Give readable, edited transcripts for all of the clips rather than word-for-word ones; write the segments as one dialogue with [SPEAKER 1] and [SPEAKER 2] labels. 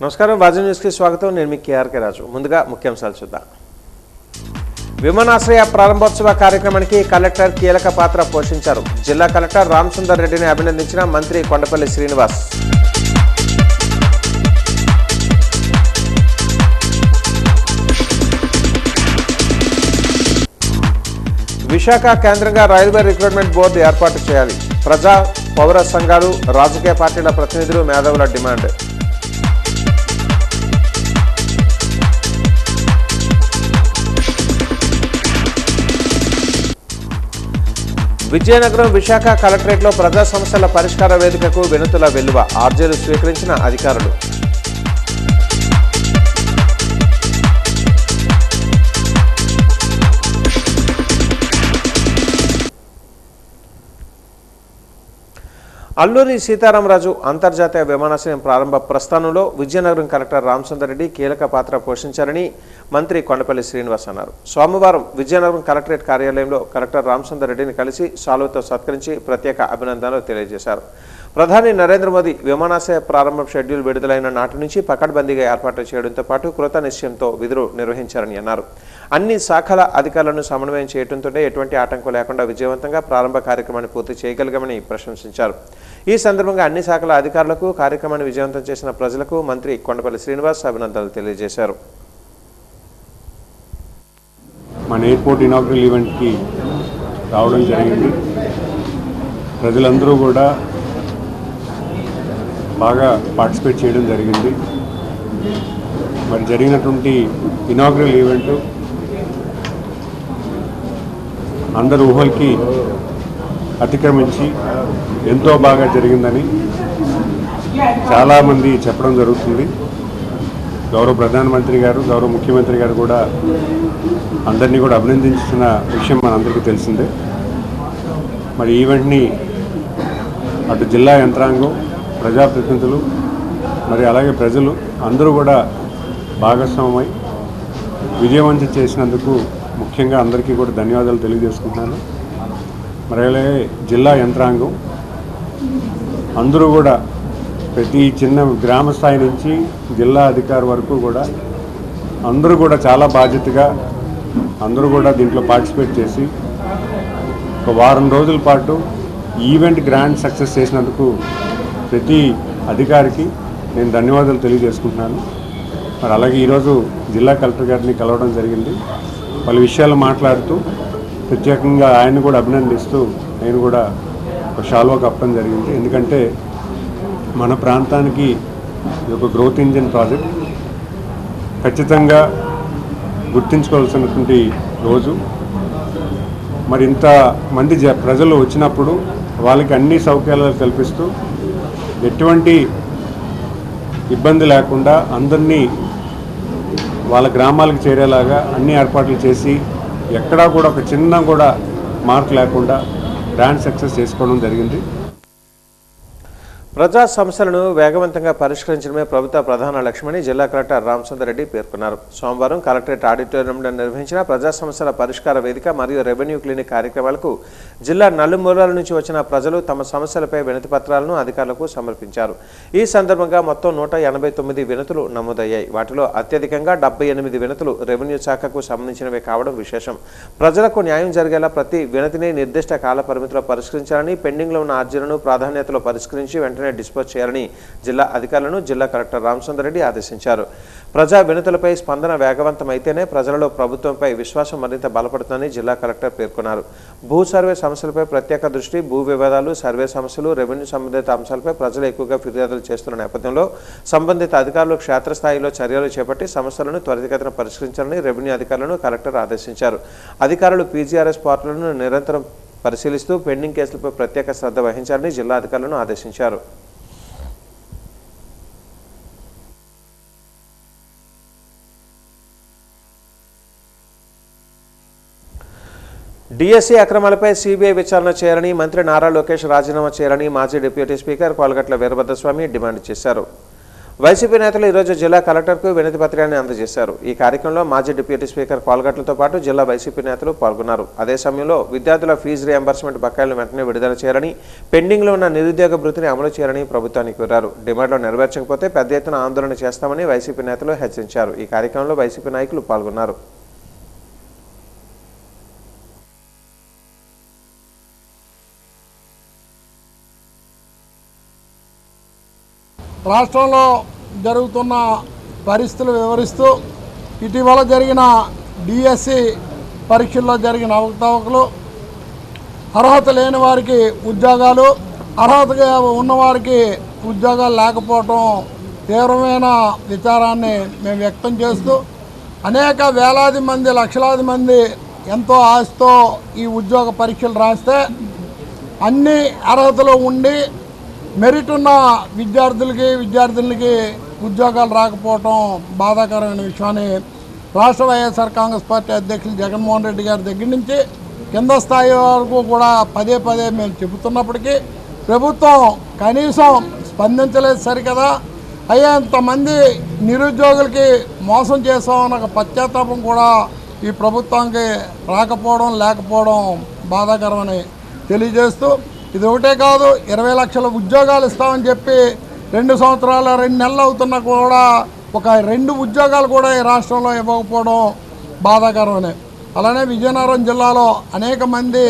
[SPEAKER 1] నమస్కారం వాజీ న్యూస్ కి స్వాగతం. నేను మీ కేఆర్కే రాజు. ముందుగా ముఖ్యాంశాలు చూద్దాం. విమానాశ్రయ ప్రారంభోత్సవ కార్యక్రమానికి కలెక్టర్ కీలక పాత్ర పోషించారు. జిల్లా కలెక్టర్ రామసుందర్ రెడ్డిని అభినందించిన మంత్రి కొండపల్లి శ్రీనివాస్. విశాఖ కేంద్రంగా రైల్వే రిక్రూట్మెంట్ బోర్డు ఏర్పాటు చేయాలి. ప్రజా పౌర సంఘాలు, రాజకీయ పార్టీల ప్రతినిధులు, మేధావుల డిమాండ్. విజయనగరం విశాఖ కలెక్టరేట్లో ప్రజా సమస్యల పరిష్కార వేదికకు వినతుల వెలువ. ఆర్జీలు స్వీకరించిన అధికారులు. అల్లూరి సీతారామరాజు అంతర్జాతీయ విమానాశ్రయం ప్రారంభ ప్రస్థానంలో విజయనగరం కలెక్టర్ రామసుందర్ రెడ్డి కీలక పాత్ర పోషించారని మంత్రి కొండపల్లి శ్రీనివాస్ అన్నారు. సోమవారం విజయనగరం కలెక్టరేట్ కార్యాలయంలో కలెక్టర్ రామసుందర్ రెడ్డిని కలిసి శాలువాతో సత్కరించి ప్రత్యేక అభినందనలు తెలియజేశారు. ప్రధాని నరేంద్ర మోదీ విమానాశ్రయ ప్రారంభ షెడ్యూల్ విడుదలైన నాటి నుంచి పకడ్బందీగా ఏర్పాట్లు చేయడంతో పాటు కృత నిశ్చయంతో విధులు నిర్వహించారని అన్నారు. అన్ని శాఖల అధికారులను సమన్వయం చేయడంతో ఎటువంటి ఆటంకం లేకుండా విజయవంతంగా ప్రారంభ కార్యక్రమాన్ని పూర్తి చేయగలిగామని ప్రశంసించారు. ఈ సందర్భంగా అన్ని శాఖల అధికారులకు, కార్యక్రమాన్ని విజయవంతం చేసిన ప్రజలకు మంత్రి కొండపల్లి శ్రీనివాస్ అభినందనలు తెలియజేశారు.
[SPEAKER 2] మన ఎయిర్పోర్ట్ ఇనాగ్రల్ ఈవెంట్కి రావడం జరిగింది. ప్రజలందరూ కూడా బాగా పార్టిసిపేట్ చేయడం జరిగింది. మరి జరిగినటువంటి ఇనాగ్రల్ ఈవెంట్ అందరు ఊహలకి అతిక్రమించి ఎంతో బాగా జరిగిందని చాలామంది చెప్పడం జరుగుతుంది. గౌరవ ప్రధానమంత్రి గారు, గౌరవ ముఖ్యమంత్రి గారు కూడా అందరినీ కూడా అభినందించిన విషయం మనందరికీ తెలిసిందే. మరి ఈవెంట్ని అటు జిల్లా యంత్రాంగం, ప్రజాప్రతినిధులు, మరి అలాగే ప్రజలు అందరూ కూడా భాగస్వామై విజయవంతం చేసినందుకు ముఖ్యంగా అందరికీ కూడా ధన్యవాదాలు తెలియజేసుకుంటున్నాను. మరి అలాగే జిల్లా యంత్రాంగం అందరూ కూడా ప్రతి చిన్న గ్రామ స్థాయి నుంచి జిల్లా అధికారి వరకు కూడా అందరూ కూడా చాలా బాధ్యతగా అందరూ కూడా దీంట్లో పార్టిసిపేట్ చేసి ఒక వారం రోజుల పాటు ఈవెంట్ గ్రాండ్ సక్సెస్ చేసినందుకు ప్రతి అధికారికి నేను ధన్యవాదాలు తెలియజేసుకుంటున్నాను. మరి అలాగే ఈరోజు జిల్లా కలెక్టర్ గారిని కలవడం జరిగింది. పలు విషయాలు మాట్లాడుతూ ప్రత్యేకంగా ఆయన్ని కూడా అభినందిస్తూ నేను కూడా ఒక షాల్వా కప్పడం జరిగింది. ఎందుకంటే మన ప్రాంతానికి ఇది ఒక గ్రోత్ ఇంజిన్ ప్రాజెక్ట్, ఖచ్చితంగా గుర్తించుకోవాల్సినటువంటి రోజు. మరి ఇంతమంది ప్రజలు వచ్చినప్పుడు వాళ్ళకి అన్ని సౌకర్యాలు కల్పిస్తూ ఎటువంటి ఇబ్బంది లేకుండా అందరినీ వాళ్ళ గ్రామాలకు చేరేలాగా అన్ని ఏర్పాట్లు చేసి ఎక్కడా కూడా ఒక చిన్న కూడా మార్క్ లేకుండా గ్రాండ్ సక్సెస్ చేసుకోవడం జరిగింది.
[SPEAKER 1] ప్రజా సమస్యలను వేగవంతంగా పరిష్కరించడమే ప్రభుత్వ ప్రధాన లక్ష్యమని జిల్లా కలెక్టర్ రామసుందర్ రెడ్డి పేర్కొన్నారు. సోమవారం కలెక్టరేట్ ఆడిటోరియంలో నిర్వహించిన ప్రజా సమస్యల పరిష్కార వేదిక మరియు రెవెన్యూ క్లినిక్ కార్యక్రమాలకు జిల్లా నలుమూలల నుంచి వచ్చిన ప్రజలు తమ సమస్యలపై వినతి పత్రాలను అధికారులకు సమర్పించారు. ఈ సందర్భంగా మొత్తం 189 వినతులు నమోదయ్యాయి. వాటిలో అత్యధికంగా 78 వినతులు రెవెన్యూ శాఖకు సంబంధించినవే కావడం విశేషం. ప్రజలకు న్యాయం జరిగేలా ప్రతి వినతిని నిర్దిష్ట కాల పరిమితిలో పరిష్కరించాలని, పెండింగ్లో ఉన్న అర్జీలను ప్రాధాన్యతలో పరిష్కరించి వెంటనే డిస్పోజ్ చేయాలని జిల్లా అధికారులను జిల్లా కలెక్టర్ రామసుందర్ రెడ్డి ఆదేశించారు. ప్రజా వినతులపై స్పందన వేగవంతమైతేనే ప్రజలలో ప్రభుత్వంపై విశ్వాసం మరింత బలపడుతుందని జిల్లా కలెక్టర్ పేర్కొన్నారు. భూ సర్వే సమస్యలపై ప్రత్యేక దృష్టి, భూ వివాదాలు, సర్వే సమస్యలు, రెవెన్యూ సంబంధిత అంశాలపై ప్రజలు ఎక్కువగా ఫిర్యాదులు చేస్తున్న నేపథ్యంలో సంబంధిత అధికారులు క్షేత్రస్థాయిలో చర్యలు చేపట్టి సమస్యలను త్వరితగతిన పరిష్కరించాలని రెవెన్యూ అధికారులను కలెక్టర్ ఆదేశించారు. అధికారులు పీజీఆర్ఎస్ పోర్టల్ను నిరంతరం పరిశీలిస్తూ పెండింగ్ కేసులపై ప్రత్యేక శ్రద్ధ వహించాలని జిల్లా అధికారులను ఆదేశించారు. డిఎస్సీ అక్రమాలపై సిబిఐ విచారణ చేయాలని మంత్రి నారా లోకేష్ రాజీనామా చేయాలని మాజీ deputy speaker Kolagatla Veerabhadraswamy demand చేశారు. వైసీపీ నేతలు ఈరోజు జిల్లా కలెక్టర్కు వినతి పత్రాన్ని అందజేశారు. ఈ కార్యక్రమంలో మాజీ డిప్యూటీ స్పీకర్ పాల్గొనడంతో పాటు జిల్లా వైసీపీ నేతలు పాల్గొన్నారు. అదే సమయంలో విద్యార్థుల ఫీజు రియంబర్స్మెంట్ బకాయిలను వెంటనే విడుదల చేయాలని, పెండింగ్లో ఉన్న నిరుద్యోగ భృతిని అమలు చేయాలని ప్రభుత్వాన్ని కోరారు. డిమాండ్లు నెరవేర్చకపోతే పెద్ద ఎత్తున ఆందోళన చేస్తామని వైసీపీ నేతలు హెచ్చరించారు. ఈ కార్యక్రమంలో వైసీపీ నాయకులు పాల్గొన్నారు.
[SPEAKER 3] రాష్ట్రంలో జరుగుతున్న పరిస్థితులు వివరిస్తూ ఇటీవల జరిగిన డిఎస్సి పరీక్షల్లో జరిగిన అవకతవకలు, అర్హత లేని వారికి ఉద్యోగాలు, అర్హతగా ఉన్నవారికి ఉద్యోగాలు లేకపోవటం తీవ్రమైన విచారాన్ని మేము వ్యక్తం చేస్తూ అనేక వేలాది మంది, లక్షలాది మంది ఎంతో ఆశతో ఈ ఉద్యోగ పరీక్షలు రాస్తే అన్ని అర్హతలు ఉండి మెరిట్ ఉన్న విద్యార్థులకి ఉద్యోగాలు రాకపోవటం బాధాకరమైన విషయాన్ని రాష్ట్ర వైఎస్ఆర్ కాంగ్రెస్ పార్టీ అధ్యక్షులు జగన్మోహన్ రెడ్డి గారి దగ్గర నుంచి కింద స్థాయి వరకు కూడా పదే పదే మేము చెబుతున్నప్పటికీ ప్రభుత్వం కనీసం స్పందించలేదు. సరికదా అయ్యేంతమంది నిరుద్యోగులకి మోసం చేసామన్న ఒక పశ్చాత్తాపం కూడా ఈ ప్రభుత్వానికి లేకపోవడం బాధాకరమని తెలియజేస్తూ, ఇది ఒకటే కాదు, 20 లక్షల ఉద్యోగాలు ఇస్తామని చెప్పి 2 సంవత్సరాలు 2 నెలలు అవుతున్నా కూడా ఒక 2 ఉద్యోగాలు కూడా ఈ రాష్ట్రంలో ఇవ్వకపోవడం బాధాకరమనే. అలానే విజయనగరం జిల్లాలో అనేక మంది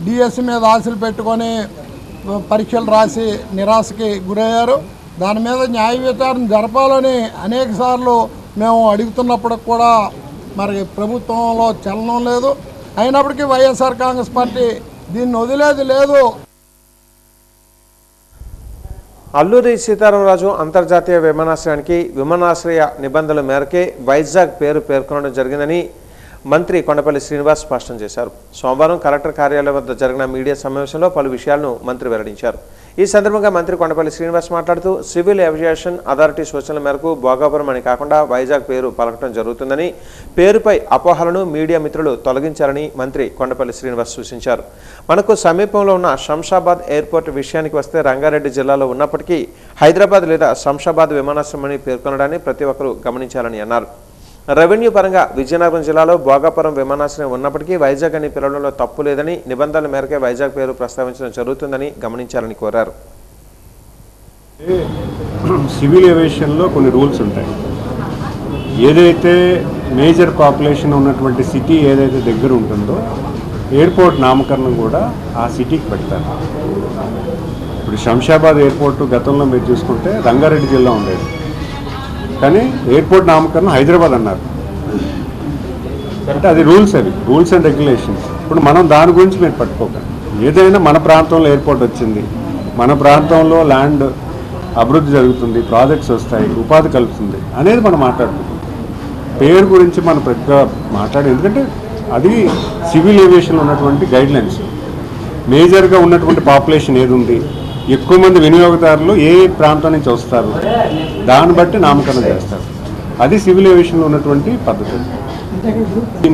[SPEAKER 3] డిఎస్సి మీద ఆశలు పెట్టుకొని పరీక్షలు రాసి నిరాశకి గురయ్యారు. దాని మీద న్యాయ విచారణ జరపాలని అనేక సార్లు మేము అడుగుతున్నప్పటికి కూడా మరి ప్రభుత్వంలో చలనం లేదు. అయినప్పటికీ వైఎస్ఆర్ కాంగ్రెస్ పార్టీ దీన్ని వదిలేది లేదు.
[SPEAKER 1] అల్లూరి సీతారామరాజు అంతర్జాతీయ విమానాశ్రయానికి విమానాశ్రయ నిబంధనల మేరకే వైజాగ్ పేరు పేర్కొనడం జరిగిందని మంత్రి కొండపల్లి శ్రీనివాస్ స్పష్టం చేశారు. సోమవారం కలెక్టర్ కార్యాలయం వద్ద జరిగిన మీడియా సమావేశంలో పలు విషయాలను మంత్రి వెల్లడించారు. ఈ సందర్భంగా మంత్రి కొండపల్లి శ్రీనివాస్ మాట్లాడుతూ సివిల్ ఏవియేషన్ అథారిటీ సూచనల మేరకు భోగాపురం అని కాకుండా వైజాగ్ పేరు పలకటం జరుగుతుందని, పేరుపై అపోహలను మీడియా మిత్రులు తొలగించాలని మంత్రి కొండపల్లి శ్రీనివాస్ సూచించారు. మనకు సమీపంలో ఉన్న శంషాబాద్ ఎయిర్పోర్ట్ విషయానికి వస్తే రంగారెడ్డి జిల్లాలో ఉన్నప్పటికీ హైదరాబాద్ లేదా శంషాబాద్ విమానాశ్రయం అని పేర్కొనడాన్ని ప్రతి ఒక్కరూ గమనించాలని అన్నారు. రెవెన్యూ పరంగా విజయనగరం జిల్లాలో భోగాపురం విమానాశ్రయం ఉన్నప్పటికీ వైజాగ్ అని పిలవడంలో తప్పు లేదని, నిబంధనల మేరకే వైజాగ్ పేరు ప్రస్తావించడం జరుగుతుందని గమనించాలని కోరారు.
[SPEAKER 2] సివిల్ ఏవియేషన్లో కొన్ని రూల్స్ ఉంటాయి. ఏదైతే మేజర్ పాపులేషన్ ఉన్నటువంటి సిటీ ఏదైతే దగ్గర ఉంటుందో ఎయిర్పోర్ట్ నామకరణం కూడా ఆ సిటీకి పెడతారు. ఇప్పుడు శంషాబాద్ ఎయిర్పోర్ట్ గతంలో మీరు చూసుకుంటే రంగారెడ్డి జిల్లా ఉండేది, కానీ ఎయిర్పోర్ట్ నామకరణం హైదరాబాద్ అన్నారు. అంటే అది రూల్స్ అండ్ రెగ్యులేషన్స్. ఇప్పుడు మనం దాని గురించి మీరు పట్టుకోకండి. ఏదైనా మన ప్రాంతంలో ఎయిర్పోర్ట్ వచ్చింది, మన ప్రాంతంలో ల్యాండ్ అభివృద్ధి జరుగుతుంది, ప్రాజెక్ట్స్ వస్తాయి, ఉపాధి కలుగుతుంది అనేది మనం మాట్లాడుకుంటాం. పేరు గురించి మనం పెద్దగా మాట్లాడే, ఎందుకంటే అది సివిల్ ఏవియేషన్లో ఉన్నటువంటి గైడ్లైన్స్. మేజర్గా ఉన్నటువంటి పాపులేషన్ ఏది ఉంది, ఎక్కువ మంది వినియోగదారులు ఏ ప్రాంతం నుంచి వస్తారు, దాన్ని బట్టి నామకరణం చేస్తారు. అది సివిల్ ఏవియేషన్లో ఉన్నటువంటి పద్ధతి.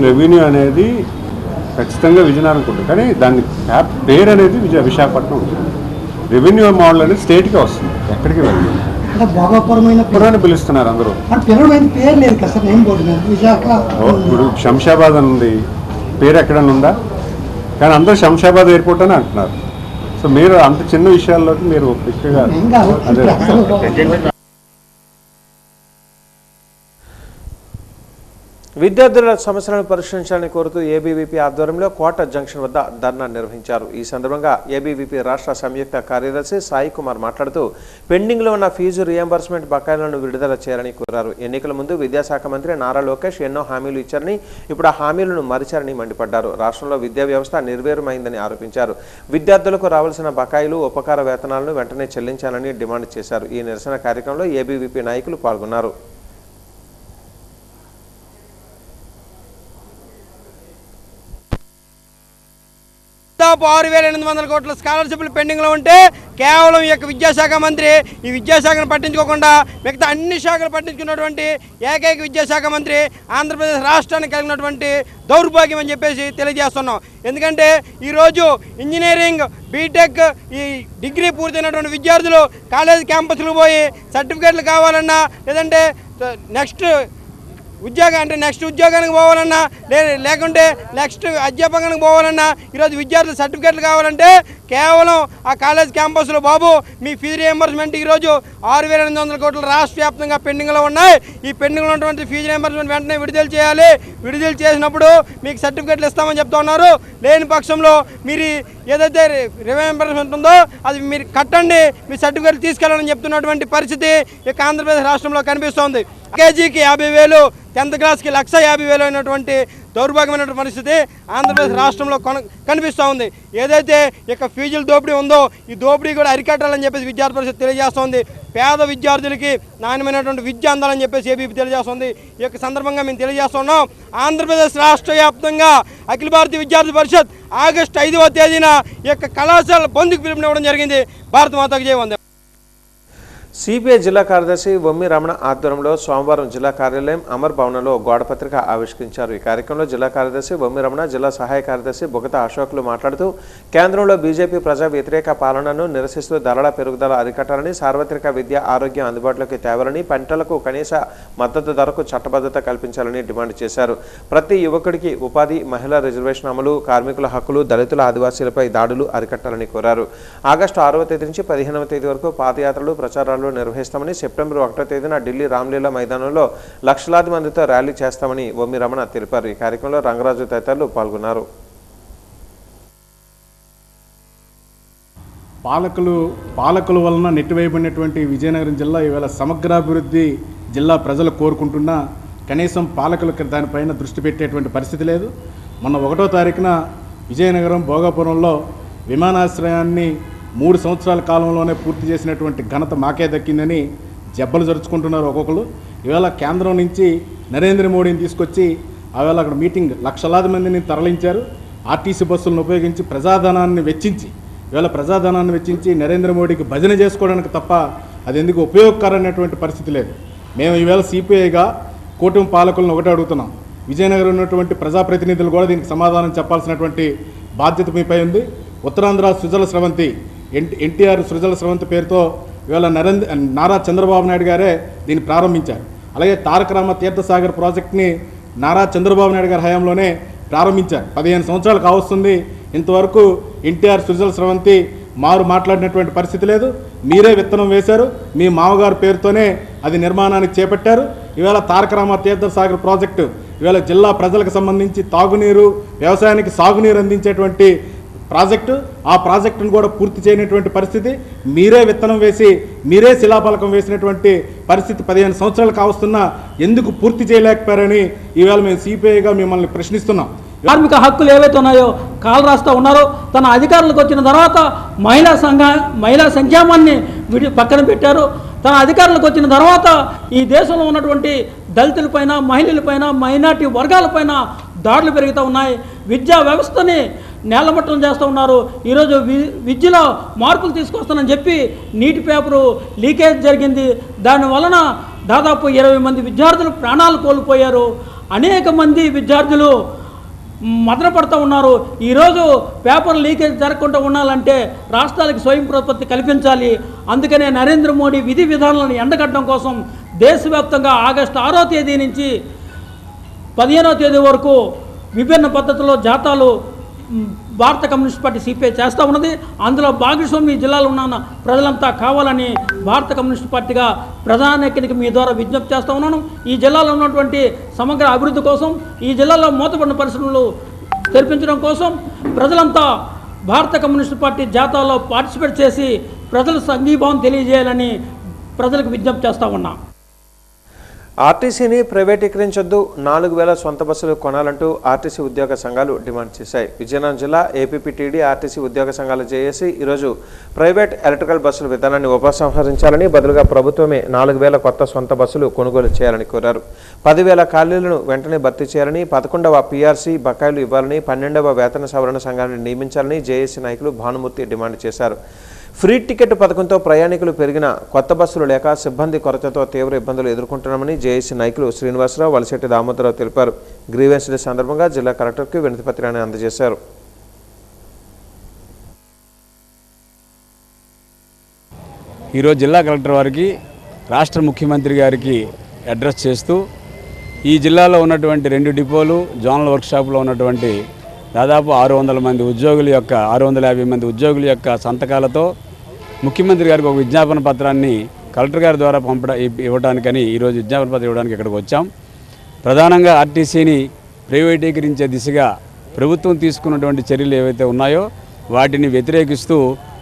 [SPEAKER 2] రెవెన్యూ అనేది ఖచ్చితంగా విజయనగరం ఉంటుంది, కానీ దాని పేరు అనేది విశాఖపట్నం ఉంటుంది. రెవెన్యూ మోడల్ అనేది స్టేట్గా వస్తుంది, ఎక్కడికి వెళ్ళి పురాన్ని పిలుస్తున్నారు అందరూ. ఇప్పుడు శంషాబాద్ అని ఉంది, పేరు ఎక్కడన్నా ఉందా? కానీ అందరూ శంషాబాద్ ఎయిర్పోర్ట్ అని అంటున్నారు. సో మీరు అంత చిన్న విషయాల్లోకి మీరు ఎక్కువగా
[SPEAKER 1] విద్యార్థుల సమస్యలను పరిష్కరించాలని కోరుతూ ఏబీవీపీ ఆధ్వర్యంలో కోట జంక్షన్ వద్ద ధర్నా నిర్వహించారు. ఈ సందర్భంగా ఏబీవీపీ రాష్ట్ర సంయుక్త కార్యదర్శి సాయి కుమార్ మాట్లాడుతూ పెండింగ్లో ఉన్న ఫీజు రియంబర్స్మెంట్ బకాయిలను విడుదల చేయాలని కోరారు. ఎన్నికల ముందు విద్యాశాఖ మంత్రి నారా లోకేష్ ఎన్నో హామీలు ఇచ్చారని, ఇప్పుడు ఆ హామీలను మరిచారని మండిపడ్డారు. రాష్ట్రంలో విద్యా వ్యవస్థ నిర్వీర్యమైందని ఆరోపించారు. విద్యార్థులకు రావాల్సిన బకాయిలు, ఉపకార వేతనాలను వెంటనే చెల్లించాలని డిమాండ్ చేశారు. ఈ నిరసన కార్యక్రమంలో ఏబీవీపీ నాయకులు పాల్గొన్నారు.
[SPEAKER 4] దాదాపు 6,800 కోట్ల స్కాలర్షిప్లు పెండింగ్లో ఉంటే కేవలం ఈ యొక్క విద్యాశాఖ మంత్రి ఈ విద్యాశాఖను పట్టించుకోకుండా మిగతా అన్ని శాఖలు పట్టించుకున్నటువంటి ఏకైక విద్యాశాఖ మంత్రి ఆంధ్రప్రదేశ్ రాష్ట్రానికి కలిగినటువంటి దౌర్భాగ్యం అని చెప్పేసి తెలియజేస్తున్నాం. ఎందుకంటే ఈరోజు ఇంజనీరింగ్ బీటెక్ ఈ డిగ్రీ పూర్తయినటువంటి విద్యార్థులు కాలేజీ క్యాంపస్లకు పోయి సర్టిఫికేట్లు కావాలన్నా లేదంటే నెక్స్ట్ ఉద్యోగానికి పోవాలన్నా లేకుంటే నెక్స్ట్ అధ్యాపకానికి పోవాలన్నా ఈరోజు విద్యార్థులు సర్టిఫికేట్లు కావాలంటే కేవలం ఆ కాలేజ్ క్యాంపస్లో బాబు మీ ఫీజు రియంబర్స్మెంట్ ఈరోజు 6,800 కోట్లు రాష్ట్ర వ్యాప్తంగా పెండింగ్లో ఉన్నాయి. ఈ పెండింగ్లో ఉన్నటువంటి ఫీజు రియంబర్స్మెంట్ వెంటనే విడుదల చేయాలి. విడుదల చేసినప్పుడు మీకు సర్టిఫికేట్లు ఇస్తామని చెప్తా ఉన్నారు. లేని పక్షంలో మీరు ఏదైతే రియంబర్స్మెంట్ ఉందో అది మీరు కట్టండి, మీ సర్టిఫికేట్లు తీసుకెళ్ళాలని చెప్తున్నటువంటి పరిస్థితి ఇక ఆంధ్రప్రదేశ్ రాష్ట్రంలో కనిపిస్తోంది. కేజీకి 50,000, 10th క్లాస్కి 1,50,000 అయినటువంటి దౌర్భాగ్యమైనటువంటి పరిస్థితి ఆంధ్రప్రదేశ్ రాష్ట్రంలో కనిపిస్తూ ఉంది. ఏదైతే ఇక ఫీజుల దోపిడీ ఉందో ఈ దోపిడీ కూడా అరికట్టాలని చెప్పేసి విద్యార్థి పరిషత్ తెలియజేస్తోంది. పేద విద్యార్థులకి నాణ్యమైనటువంటి విద్య అందాలని చెప్పేసి ఏబీపీ తెలియజేస్తుంది. ఈ యొక్క సందర్భంగా మేము తెలియజేస్తున్నాం, ఆంధ్రప్రదేశ్ రాష్ట్ర వ్యాప్తంగా అఖిల భారతీయ విద్యార్థి పరిషత్ ఆగస్టు 5వ తేదీన ఈ యొక్క కళాశాల బంద్కు పిలుపునివ్వడం జరిగింది. భారత మాతకు జై వందే.
[SPEAKER 1] సిపిఐ జిల్లా కార్యదర్శి బొమ్మి రమణ ఆధ్వర్యంలో సోమవారం జిల్లా కార్యాలయం అమర్ భవనంలో గోడపత్రిక ఆవిష్కరించారు. ఈ కార్యక్రమంలో జిల్లా కార్యదర్శి బొమ్మి రమణ, జిల్లా సహాయ కార్యదర్శి బొగత అశోక్లు మాట్లాడుతూ కేంద్రంలో బీజేపీ ప్రజా వ్యతిరేక పాలనను నిరసిస్తూ ధరల పెరుగుదల అరికట్టాలని, సార్వత్రిక విద్య ఆరోగ్యం అందుబాటులోకి తేవాలని, పంటలకు కనీస మద్దతు ధరకు చట్టబద్ధత కల్పించాలని డిమాండ్ చేశారు. ప్రతి యువకుడికి ఉపాధి, మహిళా రిజర్వేషన్ అమలు, కార్మికుల హక్కులు, దళితుల ఆదివాసీలపై దాడులు అరికట్టాలని కోరారు. ఆగస్టు 6వ తేదీ నుంచి 15వ తేదీ వరకు పాదయాత్రలు, ప్రచారాలు నిర్వహిస్తామని, సెప్టెంబర్ 1వ తేదీన ఢిల్లీ రామ్లీలా మైదానంలో లక్షలాది మందితో ర్యాలీ చేస్తామని బొమ్మి రమణ తెలిపారు. ఈ కార్యక్రమంలో రంగరాజు తదితరులు పాల్గొన్నారు.
[SPEAKER 5] పాలకుల వలన నెట్టివేయబడినటువంటి విజయనగరం జిల్లా ఈవేళ సమగ్రాభివృద్ధి జిల్లా ప్రజలు కోరుకుంటున్నా కనీసం పాలకులకు దానిపైన దృష్టి పెట్టేటువంటి పరిస్థితి లేదు. మొన్న 1వ తారీఖున విజయనగరం భోగాపురంలో విమానాశ్రయాన్ని 3 సంవత్సరాల కాలంలోనే పూర్తి చేసినటువంటి ఘనత మాకే దక్కిందని జబ్బలు జరుచుకుంటున్నారు ఒక్కొక్కరు. ఇవాళ కేంద్రం నుంచి నరేంద్ర మోడీని తీసుకొచ్చి ఆవేళ అక్కడ మీటింగ్ లక్షలాది మందిని తరలించారు. ఆర్టీసీ బస్సులను ఉపయోగించి ప్రజాధనాన్ని వెచ్చించి నరేంద్ర మోడీకి భజన చేసుకోవడానికి తప్ప అది ఎందుకు ఉపయోగకరమైనటువంటి పరిస్థితి లేదు. మేము ఈవేళ సిపిఐగా కూటమి పాలకులను ఒకటే అడుగుతున్నాం, విజయనగరం ఉన్నటువంటి ప్రజాప్రతినిధులు కూడా దీనికి సమాధానం చెప్పాల్సినటువంటి బాధ్యత మీపై ఉంది. ఉత్తరాంధ్ర సృజల స్రవంతి ఎన్టీఆర్ సృజల స్రవంతి పేరుతో ఇవాళ నారా చంద్రబాబు నాయుడు గారే దీన్ని ప్రారంభించారు. అలాగే తారక రామ తీర్థసాగర్ ప్రాజెక్ట్ని నారా చంద్రబాబు నాయుడు గారి హయాంలోనే ప్రారంభించారు. 15 సంవత్సరాలు కావస్తుంది, ఇంతవరకు ఎన్టీఆర్ సృజల స్రవంతి మాట్లాడినటువంటి పరిస్థితి లేదు. మీరే విత్తనం వేశారు, మీ మామగారు పేరుతోనే అది నిర్మాణానికి చేపట్టారు. ఇవాళ తారక రామ తీర్థసాగర్ ప్రాజెక్టు ఇవాళ జిల్లా ప్రజలకు సంబంధించి తాగునీరు, వ్యవసాయానికి సాగునీరు అందించేటువంటి ప్రాజెక్టు. ఆ ప్రాజెక్టును కూడా పూర్తి చేయనటువంటి పరిస్థితి, మీరే విత్తనం వేసి మీరే శిలాఫలకం వేసినటువంటి పరిస్థితి 15 సంవత్సరాలు కావస్తున్నా ఎందుకు పూర్తి చేయలేకపోయారని ఈవేళ మేము సిపిఐగా మిమ్మల్ని ప్రశ్నిస్తున్నాం.
[SPEAKER 6] కార్మిక హక్కులు ఏవైతే ఉన్నాయో కాలు రాస్తూ ఉన్నారో, తన అధికారులకు వచ్చిన తర్వాత మహిళా సంక్షేమాన్ని పక్కన పెట్టారు. తన అధికారులకు వచ్చిన తర్వాత ఈ దేశంలో ఉన్నటువంటి దళితులపైన, మహిళలపైన, మైనార్టీ వర్గాలపైన దాడులు పెరుగుతూ ఉన్నాయి. విద్యా వ్యవస్థని నేలమట్టం చేస్తూ ఉన్నారు. ఈరోజు విద్యలో మార్పులు తీసుకొస్తానని చెప్పి నీటి పేపరు లీకేజ్ జరిగింది. దానివలన దాదాపు 20 మంది విద్యార్థులు ప్రాణాలు కోల్పోయారు. అనేక మంది విద్యార్థులు మదనపడుతూ ఉన్నారు. ఈరోజు పేపర్ లీకేజ్ జరగకుండా ఉండాలంటే రాష్ట్రాలకు స్వయం ప్రతిపత్తి కల్పించాలి. అందుకనే నరేంద్ర మోడీ విధి విధానాలను ఎండగట్టడం కోసం దేశవ్యాప్తంగా ఆగస్టు 6వ తేదీ నుంచి 15వ తేదీ వరకు విభిన్న పద్ధతుల్లో జాతాలు భారత కమ్యూనిస్ట్ పార్టీ సిపిఐ చేస్తూ ఉన్నది. అందులో భాగస్వామి జిల్లాలో ఉన్న ప్రజలంతా కావాలని భారత కమ్యూనిస్ట్ పార్టీగా ప్రధానికునికి మీ ద్వారా విజ్ఞప్తి చేస్తూ ఉన్నాను. ఈ జిల్లాలో ఉన్నటువంటి సమగ్ర అభివృద్ధి కోసం, ఈ జిల్లాలో మూతపడిన పరిశ్రమలు తెరిపించడం కోసం ప్రజలంతా భారత కమ్యూనిస్ట్ పార్టీ జాతాలో పార్టిసిపేట్ చేసి ప్రజలు సంఘీభావం తెలియజేయాలని ప్రజలకు విజ్ఞప్తి చేస్తూ ఉన్నాం.
[SPEAKER 1] ఆర్టీసీని ప్రైవేటీకరించొద్దు, 4000 సొంత బస్సులు కొనాలంటూ ఆర్టీసీ ఉద్యోగ సంఘాలు డిమాండ్ చేశాయి. విజయనగరం జిల్లా ఏపీపీటీడీ ఆర్టీసీ ఉద్యోగ సంఘాలు జేఏసీ ఈరోజు ప్రైవేట్ ఎలక్ట్రికల్ బస్సుల విధానాన్ని ఉపసంహరించాలని, బదులుగా ప్రభుత్వమే 4000 కొత్త సొంత బస్సులు కొనుగోలు చేయాలని కోరారు. 10,000 ఖాళీలను వెంటనే భర్తీ చేయాలని, 11వ పీఆర్సీ బకాయిలు ఇవ్వాలని, 12వ వేతన సవరణ సంఘాన్ని నియమించాలని జేఏసీ నాయకులు భానుమూర్తి డిమాండ్ చేశారు. ఫ్రీ టికెట్ పథకంతో ప్రయాణికులు పెరిగిన కొత్త బస్సులు లేక సిబ్బంది కొరతతో తీవ్ర ఇబ్బందులు ఎదుర్కొంటున్నామని జేఏసీ నాయకులు శ్రీనివాసరావు, వలశెట్టి దామోదరరావు తెలిపారు. గ్రీవెన్స్ డే సందర్భంగా జిల్లా కలెక్టర్కు వినతి పత్రాన్ని అందజేశారు.
[SPEAKER 7] ఈరోజు జిల్లా కలెక్టర్ వారికి రాష్ట్ర ముఖ్యమంత్రి గారికి అడ్రస్ చేస్తూ ఈ జిల్లాలో ఉన్నటువంటి 2 డిపోలు జోనల్ వర్క్షాప్లో ఉన్నటువంటి దాదాపు 600 మంది ఉద్యోగుల యొక్క 650 మంది ఉద్యోగుల యొక్క సంతకాలతో ముఖ్యమంత్రి గారికి ఒక విజ్ఞాపన పత్రాన్ని కలెక్టర్ గారి ద్వారా ఇవ్వడానికని ఈరోజు విజ్ఞాపన పత్రం ఇవ్వడానికి ఇక్కడికి వచ్చాం. ప్రధానంగా ఆర్టీసీని ప్రైవేటీకరించే దిశగా ప్రభుత్వం తీసుకున్నటువంటి చర్యలు ఏవైతే ఉన్నాయో వాటిని వ్యతిరేకిస్తూ